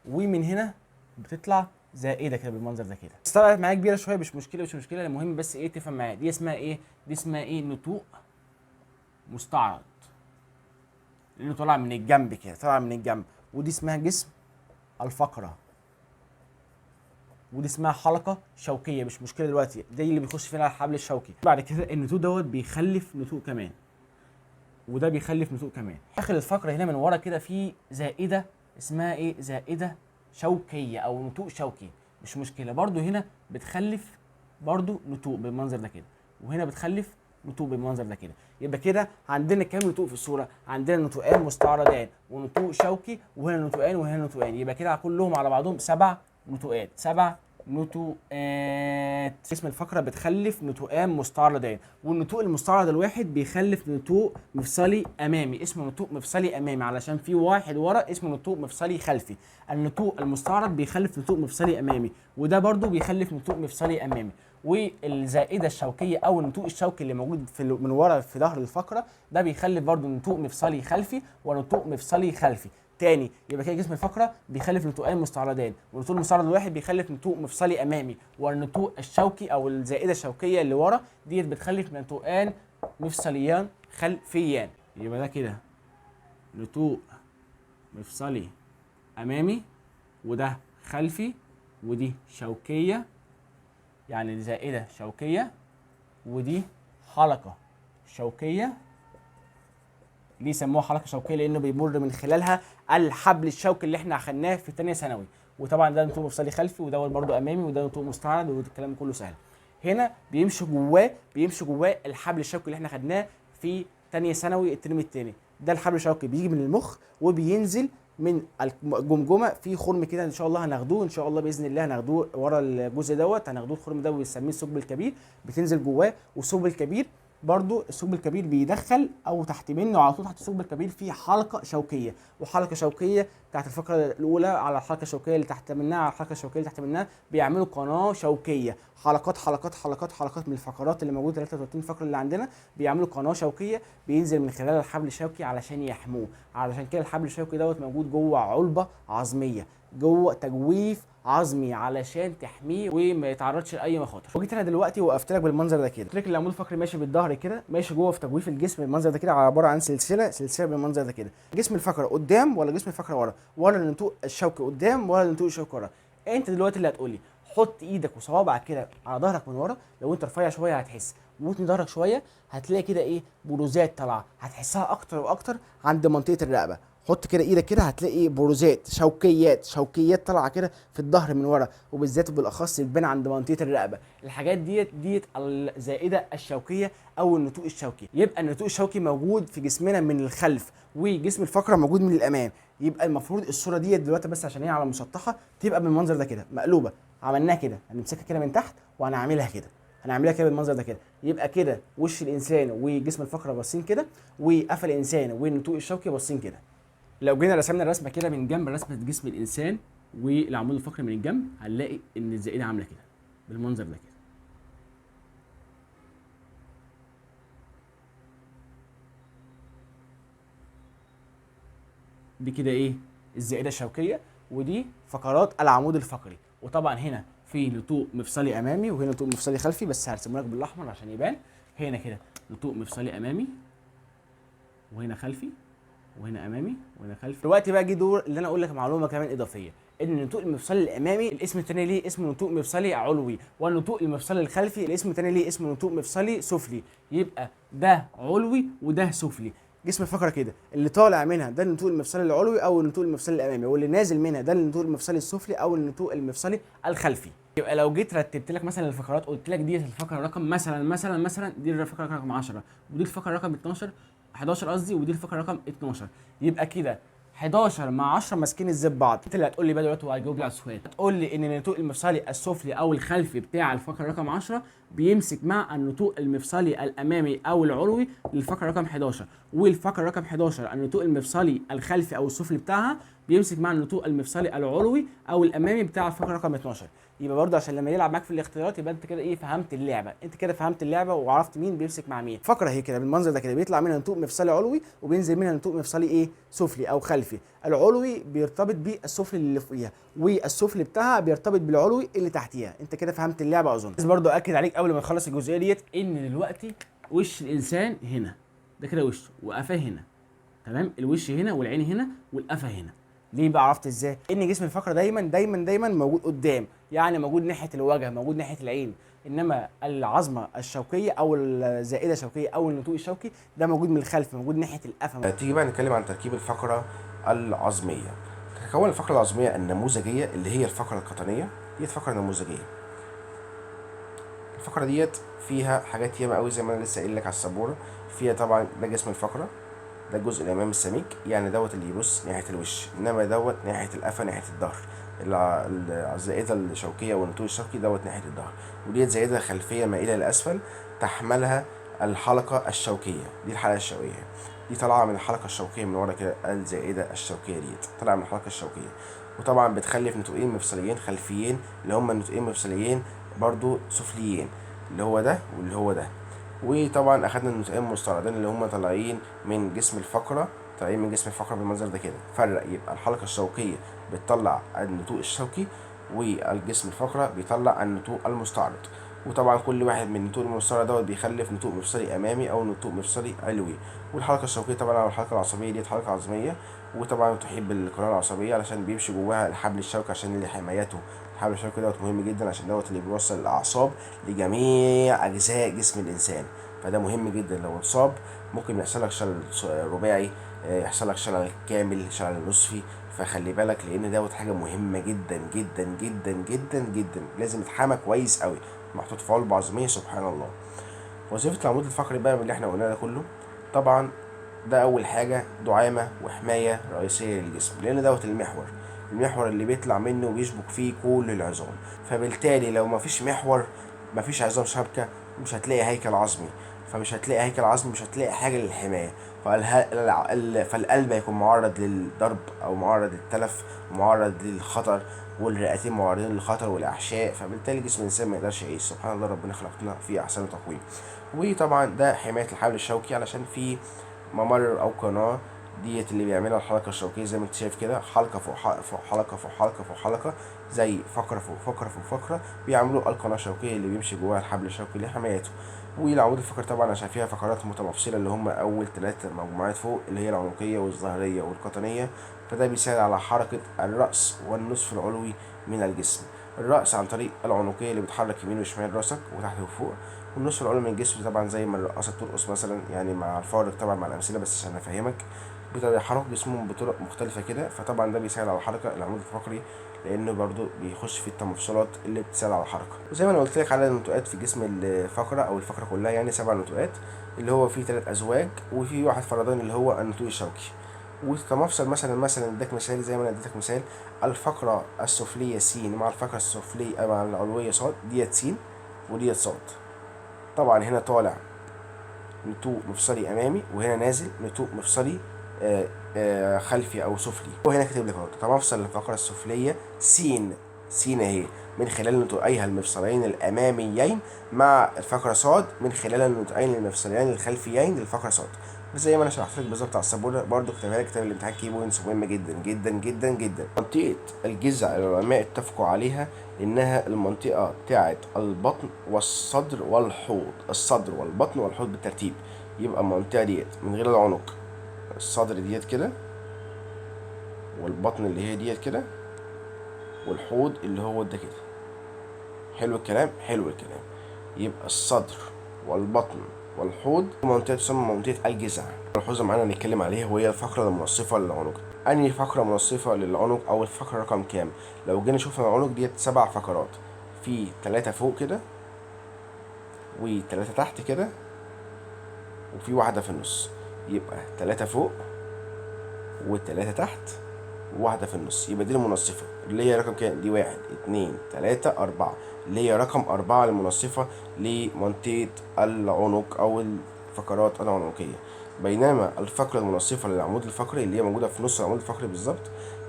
A: ومن هنا بتطلع زائده كده بالمنظر ده كده. طلعت معايا كبيره شويه، مش مشكله مش مشكله، المهم بس ايه تفهم معايا. دي اسمها ايه، دي اسمها ايه، نتوء مستعرض، لانه طالع من الجنب كده، طالع من الجنب. ودي اسمها جسم الفقره، ودي اسمها حلقه شوكيه، مش مشكله دلوقتي، دي اللي بيخش فيها الحبل الشوكي. بعد كده النتوء دوت بيخلف نتوء كمان، وده بيخلف نتوء كمان. اخر الفقره هنا من ورا كده في زائده اسمها ايه، زائده شوكيه او نتوء شوكي، مش مشكله. برضو هنا بتخلف برضو نتوء بالمنظر ده كده، وهنا بتخلف نتوء بالمنظر ده كده. يبقى كده عندنا كام نتوء في الصوره، عندنا نتوءان مستعرضان ونتوء شوكي، وهنا نتوءان وهنا نتوءان. يبقى كده كلهم على بعضهم 7 نتوءات، 7 نتوءات. اسم الفقره بتخلف نتوءان مستعرضان، والنتوء المستعرض الواحد بيخلف نتوء مفصلي امامي، اسمه نتوء مفصلي امامي علشان في واحد ورا اسمه نتوء مفصلي خلفي. النتوء المستعرض بيخلف نتوء مفصلي امامي، وده برضو بيخلف نتوء مفصلي امامي. والزائده الشوكيه او النتوء الشوكي اللي موجود في من ورا في ظهر الفقره ده بيخلف برضو نتوء مفصلي خلفي ونتوء مفصلي خلفي تاني. يبقى كده جسم الفقره بيخلف نتوءان مستعرضان، والنتوء المستعرض الواحد بيخلف نتوء مفصلي امامي، والنتوء الشوكي او الزائده الشوكيه اللي ورا ديت بتخلف نتوءان مفصليان خلفيان. يبقى ده كده نتوء مفصلي امامي، وده خلفي، ودي شوكيه يعني زائده شوكيه، ودي حلقه شوكيه. ليه سموها حلقه شوكيه؟ لانه بيمر من خلالها الحبل الشوكي اللي احنا اخدناه في ثانيه ثانوي. وطبعا ده نتوء مفصلي خلفي، وده برده امامي، وده نتوء مستعرض، والكلام كله سهل. هنا بيمشي جواه الحبل الشوكي اللي احنا خدناه في ثانيه ثانوي الترم الثاني. ده الحبل الشوكي بيجي من المخ وبينزل من الجمجمه في خرم كده، ان شاء الله هناخدوه، ان شاء الله باذن الله هناخدوه ورا الجزء دوت، هناخدوه الخرم ده وبنسميه الثقب الكبير، بتنزل جواه. والثقب الكبير برضو الثقب الكبير بيدخل او تحت منه على طول، تحت الثقب الكبير في حلقه شوكيه، وحلقه شوكيه بتاعت الفقره الاولى على الحلقه الشوكيه اللي تحت منها على الحلقه الشوكيه اللي تحت منها، بيعملوا قناه شوكيه. حلقات حلقات حلقات حلقات من الفقرات اللي موجوده 33 فقره اللي عندنا بيعملوا قناه شوكيه بينزل من خلال الحبل الشوكي علشان يحموه. علشان كده الحبل الشوكي دوت موجود جوه علبه عظميه، جوه تجويف عظمي علشان تحميه وما يتعرضش لاي مخاطر. وجيت انا دلوقتي وقفت لك بالمنظر ده كده، قلت لك العمود الفقري ماشي بالظهر كده، ماشي جوه في تجويف الجسم بالمنظر ده كده، عباره عن سلسله بالمنظر ده كده. جسم الفقره قدام ولا جسم الفقره ورا، ولا النتوء الشوكي قدام ولا النتوء الشوكي ورا؟ انت دلوقتي اللي هتقول لي. حط ايدك وصوابعك كده على ظهرك من ورا، لو انت رفيع شويه هتحس، وتني ظهرك شويه هتلاقي كده ايه، بروزات طالعه، هتحسها اكتر واكتر عند منطقه الرقبه. حط كده ايدك كده هتلاقي بروزات شوكيات طالعه كده في الظهر من ورا، وبالذات بالاخص بتبان عند منطقه الرقبه. الحاجات ديت الزائده الشوكيه او النتوء الشوكي. يبقى النتوء الشوكي موجود في جسمنا من الخلف، وجسم الفقره موجود من الامام. يبقى المفروض الصوره ديت دلوقتي بس عشان هي على مسطحه تبقى بالمنظر ده كده مقلوبه. عملناها كده، هنمسكها كده من تحت وهنعملها كده، هنعملها كده بالمنظر ده كده. يبقى كده وش الانسان وجسم الفقره باصين كده، وقفل الانسان والنتوء الشوكي باصين كده. لو جينا رسمنا الرسمه كده من جنب، رسمه جسم الانسان والعمود الفقري من الجنب، هنلاقي ان الزائده عامله كده بالمنظر ده كده. دي كده ايه، الزائده الشوكيه، ودي فقرات العمود الفقري. وطبعا هنا في نتوء مفصلي امامي وهنا نتوء مفصلي خلفي، بس هرسمه لك بالاحمر عشان يبان. هنا كده نطوق مفصلي امامي وهنا خلفي وهنا امامي وهنا خلفي. دلوقتي بقى جه دور اللي انا اقول لك معلومه كمان اضافيه، ان النطوق المفصلي الامامي الاسم الثاني ليه اسمه نطوق مفصلي علوي، والنطوق المفصلي الخلفي الاسم الثاني ليه اسمه نطوق مفصلي سفلي. يبقى ده علوي وده سفلي. جسم الفقره كده اللي طالع منها ده النطوق المفصلي العلوي او النطوق المفصلي الامامي، واللي نازل منها ده النطوق المفصلي السفلي او النطوق المفصلي الخلفي. يبقى لو جيت رتبت لك مثلا الفقرات، قلت لك دي الفقره رقم مثلا دي الفقره رقم 10 ودي الفقره رقم 11 قصدي، ودي الفقره رقم 12، يبقى كده 11 مع 10 ماسكين ازاي ببعض. انت اللي هتقول لي بقى دلوقتي وهتجاوب لي على السؤال، هتقول لي ان النطوق المفصلي السفلي او الخلفي بتاع الفقره رقم 10 بيمسك مع النطوق المفصلي الامامي او العلوي للفقره رقم 11، والفقره رقم 11 النطوق المفصلي الخلفي او السفلي بتاعها بيمسك مع النطوق المفصلي العلوي او الامامي بتاع الفقره رقم 12. يبقى برضه عشان لما يلعب معاك في الاختيارات يبقى انت كده ايه فهمت اللعبه، انت كده فهمت اللعبه وعرفت مين بيمسك مع مين. فقره هي كده بالمنظر ده كده بيطلع منها نطوق مفصلي علوي وبينزل منها نطوق مفصلي ايه سفلي او خلفي. العلوي بيرتبط بالسفلي اللي فوقيها والسفلي بتاعها بيرتبط بالعلوي اللي تحتيها. انت كده فهمت اللعبه اظن. بس برضه اكد عليك قبل ما نخلص الجزئيه ديت ان دلوقتي وش الانسان هنا ده كده وشه وقفاه هنا، تمام؟ الوش هنا والعين هنا والقفا هنا. ليه بقى عرفت ازاي؟ ان جسم الفقره دايما موجود قدام، يعني موجود ناحيه الوجه، موجود ناحيه العين، انما العظمه الشوكيه او الزائده الشوكيه او النتوء الشوكي ده موجود من الخلف، موجود ناحيه القفا.
B: تيجي بقى نتكلم عن تركيب الفقرة العظمية. تتكون الفقرة العظمية النموذجية اللي هي الفقرة القطنية، دي فقرة نموذجية. الفقرة ديت فيها حاجات ياما قوي زي ما انا لسه قايل لك على السبورة. فيها طبعا ده جسم الفقرة، ده الجزء الامامي السميك، يعني دوت اللي يبص ناحية الوش، انما دوت ناحية القفا ناحية الظهر. الزائدة الشوكية والنتوء الشوكي دوت ناحية الظهر، وديت زائدة خلفية مائلة لأسفل تحملها الحلقة الشوكية، دي الحلقة الشوكية دي طالعة من الحلقة الشوكية من ورا كده، الزائدة الشوكية ديت طالعة من الحلقة الشوكية، وطبعا بتخلف نتوئين مفصليين خلفيين اللي هما النتوئين مفصليين برضو سفليين، اللي هو ده واللي هو ده. وطبعا اخدنا النتوئين المستعرضين اللي هما طالعين من جسم الفقرة، طالعين من جسم الفقرة بالمنظر ده كده. فرق يبقى الحلقة الشوكية بتطلع النتوء الشوكي والجسم الفقرة بيطلع النتوء المستعرض. وطبعا كل واحد من النتوء المستعرض دوت بيخلف نتوء مفصلي امامي او نتوء مفصلي علوي. والحلقة الشوكية طبعا او الحلقة العصبية دي حلقة عظمية، وطبعا تحيط بالقناة العصبية علشان بيمشي جواها الحبل الشوكي عشان لحمايته. الحبل الشوكي دوت مهم جدا عشان دوت اللي بيوصل الاعصاب لجميع اجزاء جسم الانسان، فده مهم جدا. لو اتصاب ممكن يحصل لك شلل رباعي، يحصل لك شلل كامل، شلل نصفي، فخلي بالك لان دوت حاجه مهمه جدا جدا جدا جدا جدا، لازم يتحمى كويس قوي، محطوط في علبه عظميه سبحان الله. وظيفه العمود الفقري بقى من اللي احنا قلناه ده كله، طبعا ده اول حاجه دعامه وحمايه رئيسيه للجسم، لان دوت المحور اللي بيطلع منه وبيشبك فيه كل العظام. فبالتالي لو مفيش محور مفيش عظام شابكه، مش هتلاقي هيكل عظمي، فمش هتلاقي هيكل عظمي مش هتلاقي حاجه للحمايه، فالقلب هيكون معرض للضرب او معرض للتلف، معرض للخطر، والرئتين معرضين للخطر والاحشاء، فبالتالي جسم الانسان ما يقدرش يعيش. سبحان الله، ربنا خلقنا في احسن تقويم. وطبعا ده حمايه الحبل الشوكي علشان في ممر او قناه ديت اللي بيعملها الحلقه الشوكيه زي ما انت شايف كده، حلقه فوق فوق حلقه فوق حلقه فوق حلقه، زي فقره فوق فقره فوق فقره، بيعملوا القناه الشوكيه اللي بيمشي جواها الحبل الشوكي لحمايته. والعمود الفقري طبعا عشان فيها فقرات متمفصله اللي هم اول 3 مجموعات فوق اللي هي العنقيه والظهريه والقطنيه، فده بيساعد على حركه الراس والنصف العلوي من الجسم. الراس عن طريق العنقيه اللي بتحرك يمين وشمال راسك وتحت وفوق، والنصف العلوي من الجسم طبعا زي ما الرقاصه بترقص مثلا، يعني مع الفارق طبعا مع الامثله بس عشان افهمك، بيحركوا جسمهم بطرق مختلفه كده، فطبعا ده بيساعد على حركه العمود الفقري لانه برضو بيخش في التمفصلات اللي بتساعد على الحركه. وزي ما انا قلت لك عدد النتوءات في جسم الفقره او الفقره كلها يعني 7 نتوءات، اللي هو فيه 3 ازواج وفي واحد فرداني اللي هو النتوء الشوكي. وتمفصل مثلا اديك مثال زي ما انا اديتك مثال، الفقره السفليه س مع الفقره السفليه مع العلويه ص، ديت س وديت ص. طبعا هنا طالع نتوء مفصلي امامي وهنا نازل نتوء مفصلي خلفي او سفلي. وهنا كاتب لك اهو تمفصل الفقره السفليه س اهي من خلال نتوءيها المفصلين الاماميين مع الفقره ص من خلال النتوءين المفصليين الخلفيين للفقره ص. زي ما انا شرحت لك بالظبط على السبوره، برضو كتبها لك كتاب الامتحان كي بوينتس مهمه جدا جدا جدا جدا. منطقه الجذع العلماء اتفقوا عليها انها المنطقه بتاعه البطن والصدر والحوض، الصدر والبطن والحوض بالترتيب. يبقى المنطقه ديت من غير العنق، الصدر ديت كده، والبطن اللي هي ديت كده، والحوض اللي هو ده كده. حلو الكلام، حلو الكلام. يبقى الصدر والبطن والحوض منطقة تسمى منطقة الجذع. الملحوظة معانا نتكلم عليها وهي الفقرة المنصفة للعنق. أنهي فقرة منصفة للعنق أو الفقرة رقم كام؟ لو جينا نشوف العنق ديت 7 فقرات، في 3 فوق كده، و3 تحت كده، وفي واحدة في النص. يبقى 3 فوق و3 تحت وواحدة في النص، يبقى دي المنصفة اللي هي رقم كام؟ دي 1 2 3 4، اللي هي رقم 4 المنصفة لمنطقة العنق أو الفقرات العنقية. بينما الفقرة المنصفة للعمود الفقري اللي هي موجودة في نص العمود الفقري بالظبط،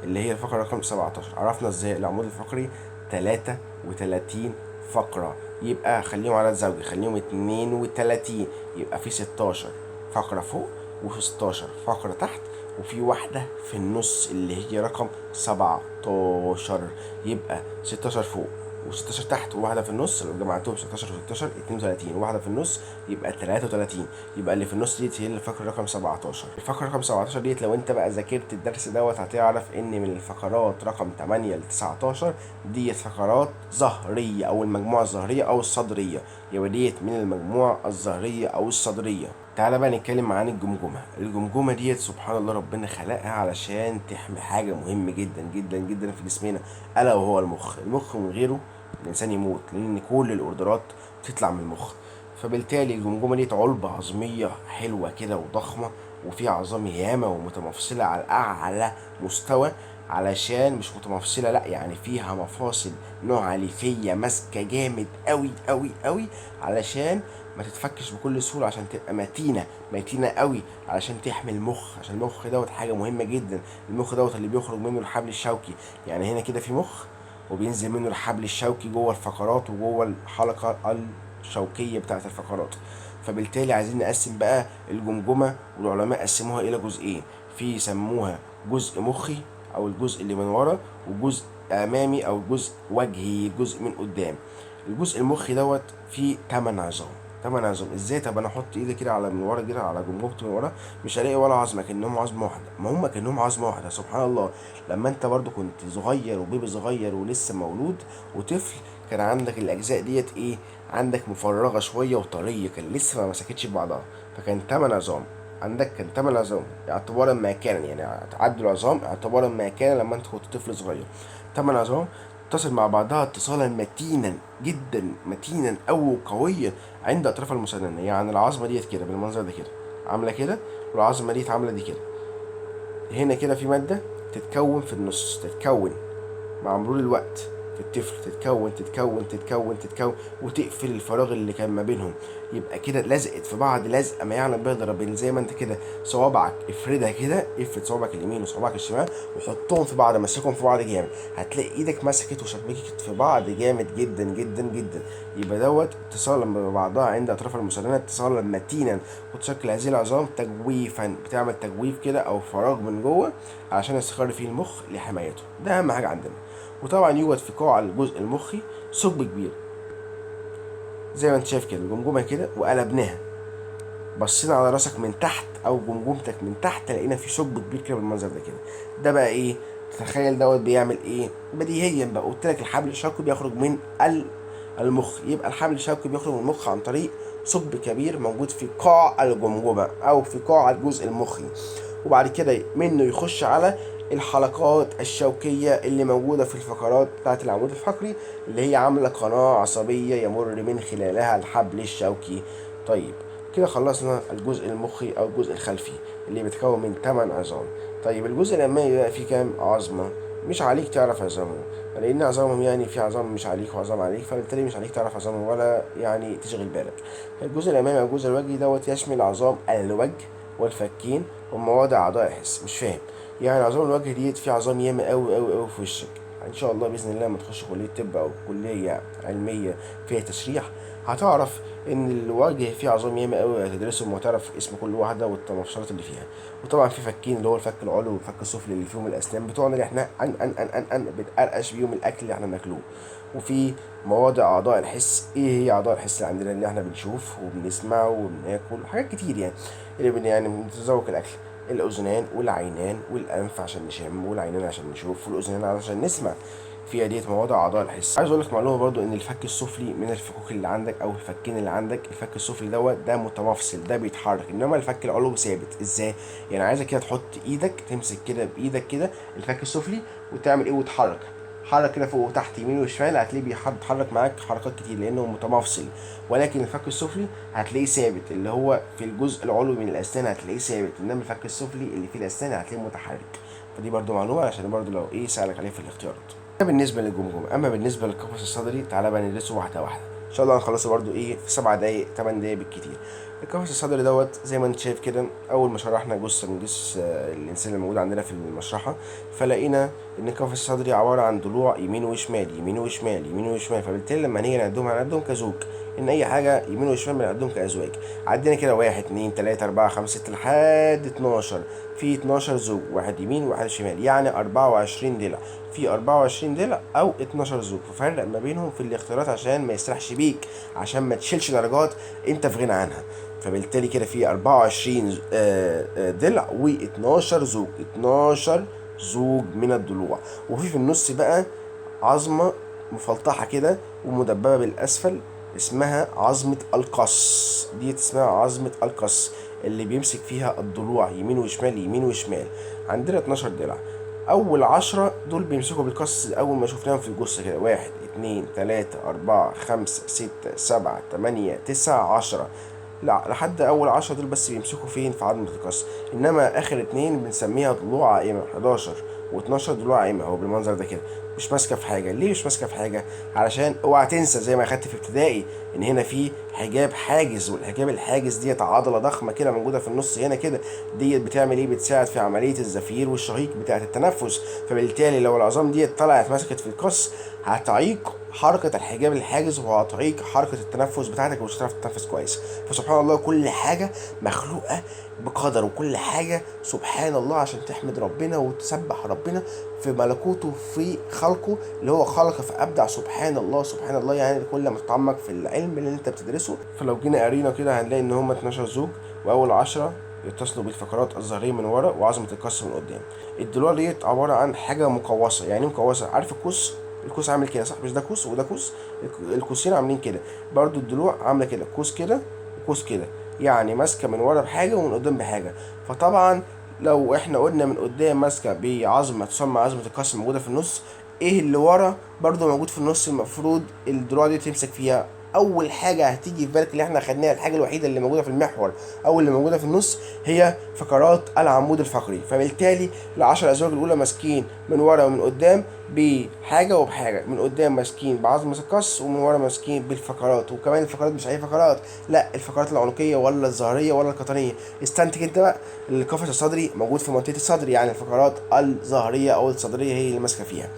B: اللي هي الفقرة رقم 17. عرفنا ازاي العمود الفقري 33 فقرة، يبقى خليهم عدد زوجي، خليهم 32، يبقى في 16 فقرة فوق و16 فقرة تحت، وفي واحدة في النص اللي هي رقم 17. يبقى 16 فوق و16 تحت وواحدة في النص، لو جمعتهم 16 و16 32 وواحدة في النص يبقى 33. يبقى اللي في النص ديت هي الفقرة رقم 17. الفقرة رقم 17 ديت لو انت بقى ذاكرت الدرس دوت هتعرف ان من الفقرات رقم 8 ل 19 ديت فقرات ظهرية او المجموعة الظهرية او الصدرية، يبقى ديت من المجموعة الظهرية او الصدرية. تعالى بقى نتكلم عن الجمجمة. الجمجمة ديت سبحان الله ربنا خلقها علشان تحمي حاجة مهمة جدا جدا جدا في جسمنا، ألا وهو المخ. المخ من غيره الإنسان يموت، لأن كل الأوردرات بتطلع من المخ. فبالتالي الجمجمة ديت علبة عظمية حلوة كده وضخمة، وفيها عظام ياما ومتمفصلة على أعلى مستوى، علشان مش متمفصلة لأ، يعني فيها مفاصل نوع ليفية ماسكة جامد أوي أوي أوي، علشان ما تتفكش بكل سهوله، عشان تبقى متينه قوي، علشان تحمي المخ، عشان المخ دوت حاجه مهمه جدا. المخ دوت اللي بيخرج منه الحبل الشوكي، يعني هنا كده في مخ وبينزل منه الحبل الشوكي جوه الفقرات وجوه الحلقه الشوكيه بتاعه الفقرات. فبالتالي عايزين نقسم بقى الجمجمه، والعلماء قسموها الى جزئين، في سموها جزء مخي او الجزء اللي من ورا، وجزء امامي او جزء وجهي، جزء من قدام. الجزء المخي دوت فيه 8 عظام. 8 عظام ازاي؟ طب انا احط ايدي كده على من ورا كده على جمجمتي من ورا مش هلاقي ولا عظمه، كانهم عظمه واحده. ما هم كانهم عظمه واحده سبحان الله. لما انت برضو كنت صغير وبيبي صغير ولسه مولود وطفل، كان عندك الاجزاء ديت ايه؟ عندك مفرغه شويه وطريه، كان لسه ما مسكتش ببعضها، فكان 8 عظام. عندك كان 8 عظام اعتبارا ما كان، يعني تعدوا العظام اعتبارا ما كان لما انت كنت طفل صغير. 8 عظام تتصل مع بعضها اتصالا متينا جدا، متينا او قويا عند اطراف المسننه. يعني العظمه ديت كده بالمنظر ده كده عامله كده، والعظمه ديت عامله دي كده. هنا كده في ماده تتكون في النص، تتكون مع مرور الوقت في الطفل، تتكون تتكون تتكون تتكون وتقفل الفراغ اللي كان ما بينهم. يبقى كده لزقت في بعض لزقه ما يعلم بها الا ربنا. زي ما انت كده صوابعك افردها كده، افرد صوابعك اليمين وصوابعك الشمال وحطهم في بعض، مسكهم في بعض جامد، هتلاقي ايدك مسكت وشبكت في بعض جامد جدا جدا جدا. يبقى دوت اتصالا ببعضها عند اطراف المسننه اتصالا متينا، وتشكل هذه العظام تجويفا، بتعمل تجويف كده او فراغ من جوه علشان يستقر فيه المخ لحمايته. ده اهم حاجه عندنا. وطبعا يوجد في قاع الجزء المخي ثقب كبير زي ما انت شايف كده، الجمجمه كده وقلبناها، بصينا على راسك من تحت او جمجمتك من تحت لقينا في ثقب كبير كده بالمنظر ده كده. ده بقى ايه؟ تتخيل دوت بيعمل ايه؟ بديهيا بقى قلت لك الحبل الشوكي بيخرج من المخ، يبقى الحبل الشوكي بيخرج من المخ عن طريق ثقب كبير موجود في قاع الجمجمه او في قاع الجزء المخي، وبعد كده منه يخش على الحلقات الشوكية اللي موجودة في الفقرات بتاعة العمود الفقري، اللي هي عاملة قناة عصبية يمر من خلالها الحبل الشوكي. طيب كده خلصنا الجزء المخي أو الجزء الخلفي اللي بيتكون من 8 عظام. طيب الجزء الأمامي بقى فيه كام عظمة؟ مش عليك تعرف عظامهم، لأن عظامهم يعني في عظام مش عليك وعظام عليك، فبالتالي مش عليك تعرف عظامهم ولا يعني تشغل بالك. الجزء الأمامي أو الجزء الوجهي دوت يشمل عظام الوجه والفكين ومواضع أعضاء الحس. مش فاهم يعني عظام الوجه ديت في عظام ياما قوي قوي قوي في وشك، ان شاء الله باذن الله لما تخش كليه طب او كليه علميه فيها تشريح هتعرف ان الوجه فيه عظام ياما قوي هتدرسهم وتعرف اسم كل واحده والتنافسات اللي فيها. وطبعا في فكين اللي هو الفك العلوي والفك السفلي اللي فيهم الاسنان بتوعنا اللي احنا ان بتقرقش بيهم الاكل اللي احنا بناكلوه. وفي مواضع اعضاء الحس. ايه هي اعضاء الحس اللي عندنا اللي احنا بنشوف وبنسمع وبناكل حاجات كتير يعني اللي يعني بنتذوق الاكل؟ الاذنان والعينان والانف عشان نشم، والعينان عشان نشوف، والاذنان عشان نسمع. فيها ديت مواضع اعضاء الحس. عايز اقول لك معلومه برضو ان الفك السفلي من الفكوك اللي عندك او الفكين اللي عندك، الفك السفلي ده متمفصل، ده بيتحرك، انما الفك العلوي ثابت. ازاي؟ يعني عايزك كده تحط ايدك، تمسك كده بايدك كده الفك السفلي وتعمل ايه وتحرك، حرك كده فوق وتحت يمين وشمال، هتلاقيه بيتحرك معاك حركات كتير لانه متمفصل. ولكن الفك السفلي هتلاقيه ثابت، اللي هو في الجزء العلوي من الاسنان هتلاقيه ثابت، انما الفك السفلي اللي فيه الاسنان هتلاقيه متحرك. فدي برضو معلومه عشان برضو لو ايه سألك عليه في الاختيارات. ده بالنسبه للجمجمه. اما بالنسبه للقفص الصدري تعالى بقى ندرسه واحده واحده ان شاء الله. هنخلصه برضو ايه في 7 دقايق 8 دقايق بالكتير. القفص الصدري زي ما انت شايف كده، اول ما شرحنا جثه من جثث الانسان الموجود عندنا في المشرحه، فلقينا ان القفص الصدري عباره عن ضلوع يمين وشمال يمين وشمال يمين وشمال. فبالتالي لما نيجي نعدهم هنعدهم كزوج، ان اي حاجه يمين وشمال بنعدهم كازواج. عدينا كده 1 2 3 4 5 6 لحد 12. في 12 زوج، واحد يمين وواحد شمال، يعني 24 ضلع. في 24 ضلع او 12 زوج. ففرق ما بينهم في الاختيارات عشان ما يسرحش بيك، عشان ما تشيلش درجات انت في غنى عنها. فبالتالي كده في 24 ضلع و12 زوج، 12 زوج من الضلوع. وفي النص بقى عظمة مفلطحة كده ومدببة بالأسفل اسمها عظمة القص. دي اسمها عظمة القص اللي بيمسك فيها الضلوع يمين وشمال يمين وشمال. عندنا 12 ضلع. أول 10 دول بيمسكوا بالقص أول ما شفناهم في الجثة كده، 1 2 3 4 5 6 7 8 9 10. لا، لحد اول 10 دول بس بيمسكوا فين في عظمة القص. انما اخر 2 بنسميها ضلوع عائمة، 11 و12 ضلوع عائمة. هو بالمنظر ده كده مش ماسكه في حاجه. ليه مش ماسكه في حاجه؟ علشان اوعى تنسى زي ما اخدت في ابتدائي ان هنا في حجاب حاجز، والحجاب الحاجز ديت عضله ضخمه كده موجوده في النص هنا كده. ديت بتعمل ايه؟ بتساعد في عمليه الزفير والشهيق بتاعه التنفس. فبالتالي لو العظام ديت طلعت مسكت في القص هتعيق حركة الحجاب الحاجز وهتعيق حركة التنفس بتاعتك ومش هتعرف تتنفس كويس. فسبحان الله كل حاجة مخلوقة بقدر، وكل حاجة سبحان الله عشان تحمد ربنا وتسبح ربنا في ملكوته في خلقه اللي هو خلق فأبدع. سبحان الله سبحان الله. يعني كل ما تتعمق في العلم اللي انت بتدرسه، فلو جينا قرينا كده هنلاقي ان هم 12 زوج، واول 10 يتصلوا بالفقرات الظهريه من ورا وعظمه القص من قدام. الضلوع ديت عباره عن حاجه مقوسه. يعني ايه مقوسه؟ عارف القوس؟ القوس عامل كده صح؟ مش ده قوس وده قوس؟ القوسين عاملين كده. برضو الضلوع عامله كده، قوس كده وقوس كده، يعني ماسكه من ورا بحاجه ومن قدام بحاجه. فطبعا لو احنا قلنا من قدام ماسكه بعظمه تسمى عظمه القص موجوده في النص، ايه اللي ورا برضو موجود في النص المفروض الدروع دي تمسك فيها؟ اول حاجه هتيجي في بالك اللي احنا خدناها، الحاجه الوحيده اللي موجوده في المحور او اللي موجوده في النص، هي فقرات العمود الفقري. فبالتالي العشر ازواج الاولى ماسكين من ورا ومن قدام بحاجه وبحاجه، من قدام ماسكين بعظمه القص ومن ورا ماسكين بالفقرات. وكمان الفقرات مش اي فقرات، لا، الفقرات العنقيه ولا الظهريه ولا القطنيه. استنتج انت بقى. القفص الصدري موجود في منطقه الصدر، يعني الفقرات الظهريه او الصدريه هي اللي ماسكه فيها.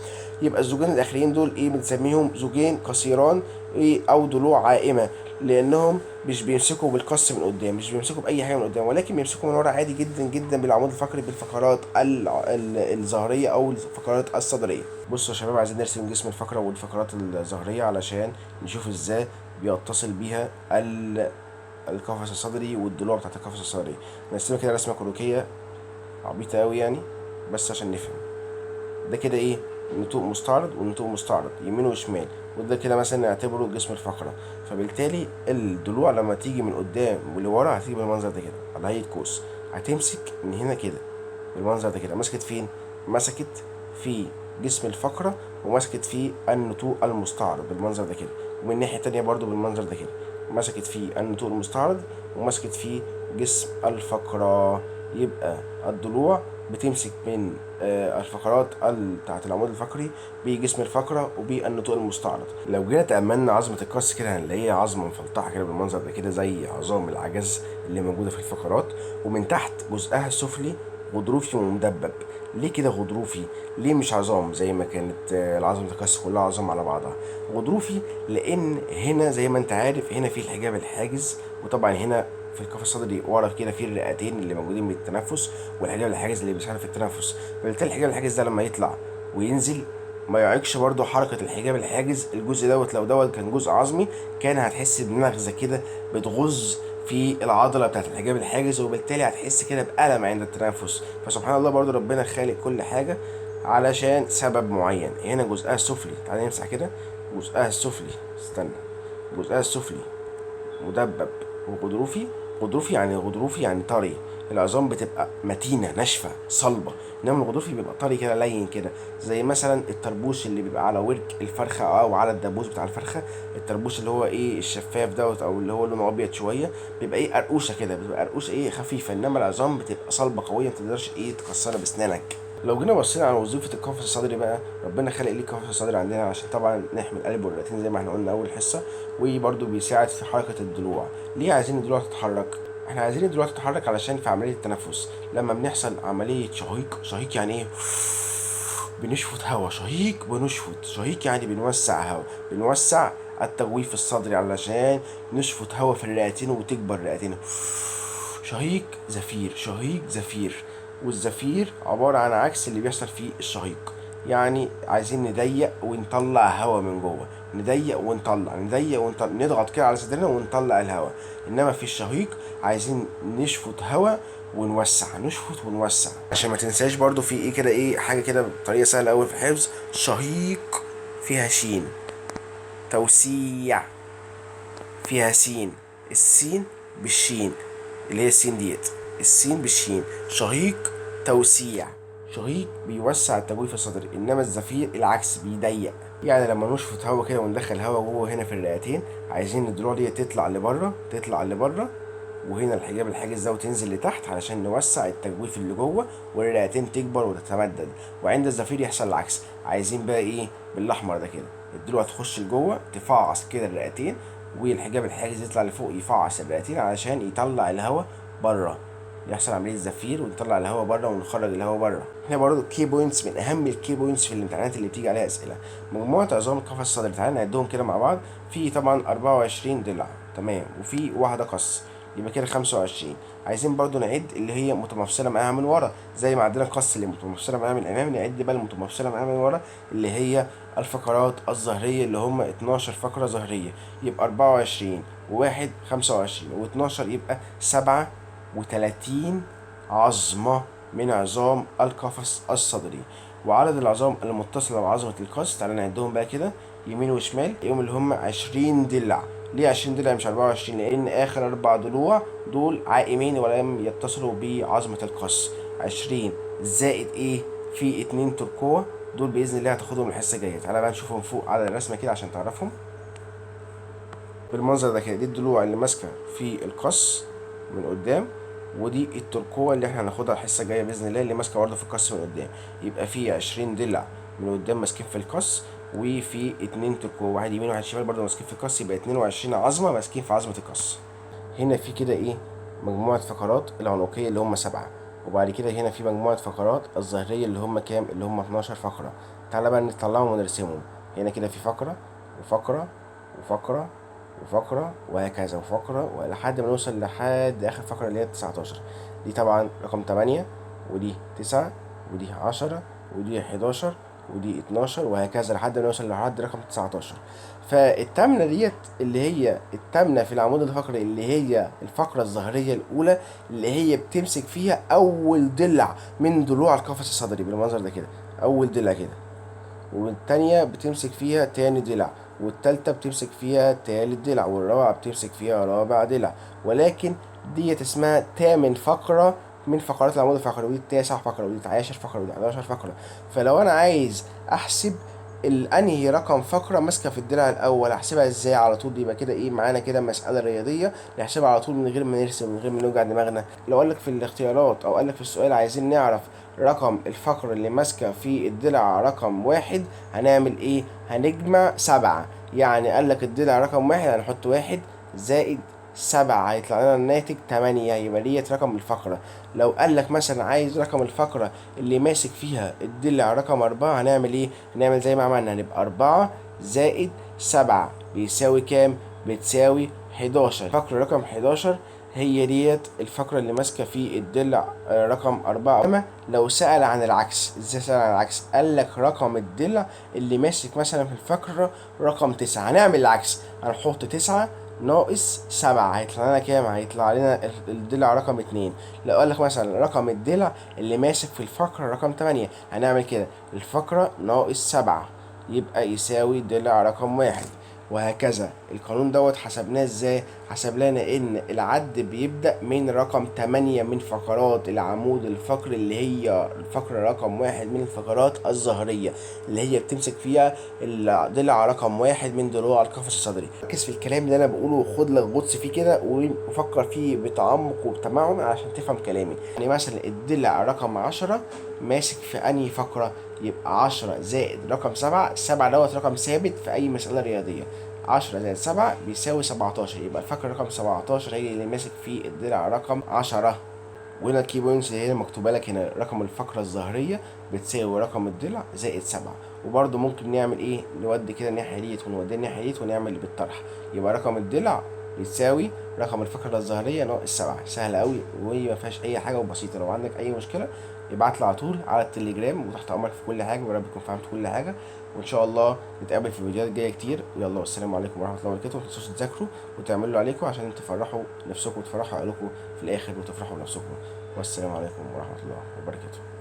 B: يبقى الزوجين الاخرين دول ايه؟ بنسميهم زوجين قصيران ايه او ضلوع عائمه، لانهم مش بيمسكوا بالقص من قدام، مش بيمسكوا باي حاجه من قدام، ولكن بيمسكوا من ورا عادي جدا جدا بالعمود الفقري بالفقرات الظهريه او الفقرات الصدريه. بصوا يا شباب، عايزين نرسم جسم الفقره والفقرات الظهريه علشان نشوف ازاي بيتصل بيها القفص الصدري والضلوع بتاعت القفص الصدري. نرسمها كده رسمه كروكيه عبيطه قوي يعني بس عشان نفهم. ده كده ايه؟ نتوء مستعرض ونتوء مستعرض يمين وشمال. وده كده مثلا نعتبره جسم الفقرة. فبالتالي الضلوع لما تيجي من قدام ولورا هتيجي بالمنظر ده كده على هيئة قوس. هتمسك من هنا كده بالمنظر ده كده. مسكت فين؟ مسكت في جسم الفقرة ومسكت في النتوء المستعرض بالمنظر ده كده. ومن الناحية التانية برضو بالمنظر ده كده مسكت في النتوء المستعرض ومسكت في جسم الفقرة. يبقى الضلوع بتمسك من الفقرات بتاعت العمود الفقري بجسم الفقرة وبالنتوء المستعرض. لو جينا تأملنا عظمة القص كده هنلاقيها عظمة مفلطحة كده بالمنظر ده كده زي عظام العجز اللي موجودة في الفقرات. ومن تحت جزءها السفلي غضروفي ومدبب. ليه كده غضروفي؟ ليه مش عظام زي ما كانت العظم المتكسر كلها عظام على بعضها؟ غضروفي لان هنا زي ما انت عارف هنا في الحجاب الحاجز، وطبعا هنا في القفص الصدري ورا كده في الرئتين اللي موجودين بالتنفس، والحجاب الحاجز اللي بيساعد في التنفس. فبالتالي الحجاب الحاجز ده لما يطلع وينزل ما يعيقش برضو حركة الحجاب الحاجز. الجزء دوت لو دوت كان جزء عظمي كان هتحس بنغزة كده بتغز في العضلة بتاعت الحجاب الحاجز، وبالتالي هتحس كده بألم عند التنفس. فسبحان الله برضو ربنا خالق كل حاجة علشان سبب معين. هنا جزءها السفلي، تعالى نمسح كده جزءها السفلي، استنى، جزءها السفلي مدبب وغضروفي. غضروفي يعني طري، العظام بتبقى متينه ناشفه صلبه، انما الغضروفي بيبقى طري كده لين كده، زي مثلا الطربوش اللي بيبقى على ورك الفرخه او على الدبوس بتاع الفرخه. الطربوش اللي هو ايه الشفاف دوت او اللي هو لونه ابيض شويه بيبقى ايه قرقوشه كده، بتبقى قرقوشه ايه خفيفه، انما العظام بتبقى صلبه قويه ما تقدرش ايه تكسرها باسنانك. لو جينا بصينا على وظيفة القفص الصدري بقى، ربنا خلق ليه القفص الصدري عندنا عشان طبعا نحمي القلب والرئتين زي ما احنا قلنا أول حصة، وبرده بيساعد في حركة الضلوع. ليه عايزين الضلوع تتحرك؟ احنا عايزين الضلوع تتحرك علشان في عملية التنفس لما بنحصل عملية شهيق يعني ايه؟ بنشفط هواء، شهيق بنشفط، شهيق يعني بنوسع هواء، بنوسع التجويف الصدري علشان نشفط هواء في الرئتين وتكبر الرئتين. شهيق زفير، شهيق زفير. والزفير عبارة عن عكس اللي بيحصل في الشهيق. يعني عايزين نضيق ونطلع هواء من جوه، نضيق ونطلع، نضيق ونطلع، نضغط كده على صدرنا ونطلع الهواء. انما في الشهيق عايزين نشفط هواء ونوسع، نشفط ونوسع. عشان ما تنساش برضو في ايه كده، ايه حاجة كده بطريقة سهلة اوي في الحفظ، شهيق فيها شين، توسيع فيها سين، السين بالشين اللي هي السين ديت، السين بالشين. شهيق توسيع، شهيق بيوسع التجويف الصدري، انما الزفير العكس بيضيق. يعني لما نشفط هوا كده وندخل هوا جوه هنا في الرئتين، عايزين الضلوع دي تطلع لبره، تطلع لبره، وهنا الحجاب الحاجز ده وتنزل لتحت علشان نوسع التجويف اللي جوه والرئتين تكبر وتتمدد. وعند الزفير يحصل العكس، عايزين بقى ايه بالاحمر ده كده الضلوع تخش لجوه تفعص كده الرئتين، والحجاب الحاجز يطلع لفوق يفعص الرئتين علشان يطلع الهواء بره، يحصل عمليه زفير ونطلع الهواء بره ونخرج الهواء بره. هنا برضه كي بوينتس من اهم الكي بوينتس في الامتحانات اللي بتيجي عليها اسئله. مجموعه عظام القفص الصدري تعالى نعدهم كده مع بعض. في طبعا 24 ضلع تمام، وفي واحده قص، يبقى كده 25. عايزين برضو نعد اللي هي متمفصله معاها من ورا، زي ما عندنا القص اللي متمفصله معاها من الامام، نعد بقى المتمفصله معاها من ورا اللي هي الفقرات الظهريه اللي هم 12 فقره ظهريه. يبقى 24 وواحد 25 و12 يبقى 37 عظمه من عظام القفص الصدري. وعدد العظام المتصله بعظمه القص تعالى نعدهم بقى كده يمين وشمال، يوم اللي هم 20 ضلع. ليه 20 ضلع مش 24؟ لان اخر 4 ضلوع دول عائمين ولم يتصلوا بعظمه القص. 20 زائد ايه؟ في 2 تركوة، دول باذن الله هتاخدهم الحصه الجايه. تعالى بقى نشوفهم فوق على الرسمه كده عشان تعرفهم بالمنظر ده كده. دي الضلوع اللي ماسكه في القص من قدام، ودي التركوة اللي احنا هناخدها الحصه الجايه باذن الله اللي ماسكه برضه في القص من قدام. يبقى في 20 ضلع من قدام ماسكين في القص، وفي 2 تركوة، واحد يمين وواحد شمال برضه ماسكين في القص، يبقى 22 عظمه ماسكين في عظمه القص. هنا في كده ايه مجموعه فقرات العنقيه اللي هم 7، وبعد كده هنا في مجموعه فقرات الظهريه اللي هم كام؟ اللي هم 12 فقره. تعالى بقى نطلعهم ونرسمهم. هنا كده في فقره وفقره وفقره وفقرة وهكذا وفقرة، ولحد ما نوصل لحد آخر فقرة اللي هي 19. دي طبعا رقم 8، ودي 9، ودي 10، ودي 11، ودي 12، وهكذا لحد ما نوصل لحد رقم 19. فالتامنة ديت اللي هي التامنة في العمود الفقري اللي هي الفقرة الظهرية الأولى اللي هي بتمسك فيها أول ضلع من ضلوع القفص الصدري بالمنظر ده كده، أول ضلع كده. والتانية بتمسك فيها تاني ضلع، والتالتة بتمسك فيها تالت ضلع، والرابعة بتمسك فيها رابع ضلع. ولكن ديت اسمها تامن فقرة من فقرات العمود الفقري، ودي 9 فقرة، ودي 10 فقرة، ودي 11 فقرة. فلو أنا عايز أحسب انهي رقم فقرة ماسكة في الضلع الأول أحسبها ازاي على طول؟ يبقى كده ايه معانا كده مسألة رياضية نحسبها على طول من غير ما نرسم، من غير ما نوجع دماغنا. لو قالك في الاختيارات أو قالك في السؤال عايزين نعرف رقم الفقرة اللي ماسكة في الضلع رقم 1، هنعمل ايه؟ هنجمع 7. يعني قالك الضلع رقم 1 هنحط 1 زائد 7 هيطلع لنا الناتج 8، يبقى ديت رقم الفقرة. لو قالك مثلا عايز رقم الفقرة اللي ماسك فيها الضلع رقم 4، هنعمل ايه؟ هنعمل زي ما عملنا، هنبقى 4 زائد 7 بيساوي كام؟ بتساوي 11. فقرة رقم 11 هي ديت الفقرة اللي ماسكة في الضلع رقم 4. أما لو سأل عن العكس، ازاي سأل عن العكس؟ قالك رقم الضلع اللي ماسك مثلا في الفقرة رقم 9، هنعمل العكس، هنحط 9 ناقص 7 هيطلع لنا كام؟ هيطلع لنا الضلع رقم 2. لو قالك مثلا رقم الضلع اللي ماسك في الفقرة رقم 8، هنعمل كده، الفقرة ناقص 7 يبقى يساوي ضلع رقم 1، وهكذا. القانون دوت حسبناه ازاي؟ حسب لنا ان العد بيبدأ من رقم 8 من فقرات العمود الفقري، اللي هي الفقرة رقم 1 من الفقرات الظهرية، اللي هي بتمسك فيها الضلع رقم 1 من ضلوع القفص الصدري. ركز في الكلام اللي انا بقوله وخد لك غطس فيه كده وفكر فيه بتعمق وبتمعن عشان تفهم كلامي. يعني مثلا الضلع رقم 10 ماسك في انهي فقرة؟ يبقى 10 زائد رقم 7، 7 دوت رقم ثابت في اي مسألة رياضية، 10 زائد 7 بيساوي 17، يبقى الفقرة رقم 17 هي اللي ماسك في الضلع رقم 10. وهنا الكي بوينتس اللي هي مكتوبة لك هنا، رقم الفقرة الظهرية بتساوي رقم الضلع زائد 7. وبرضه ممكن نعمل ايه؟ نودي كده الناحية ديت ونودي الناحية ديت ونعمل بالطرح، يبقى رقم الضلع بيساوي رقم الفقرة الظهرية ناقص 7. سهلة قوي وهي ما فيهاش أي حاجة وبسيطة. لو عندك أي مشكلة ابعت لي على طول على التليجرام، وتحت أمرك في كل حاجة، ورب تكون فهمت كل حاجة. وإن شاء الله نتقابل في فيديوهات جاية كتير. يلا والسلام عليكم ورحمة الله وبركاته. متنسوش تذاكروا وتعملوا عليكم عشان تفرحوا نفسكم وتفرحوا أهلكم في الآخر وتفرحوا بنفسكم. والسلام عليكم ورحمة الله وبركاته.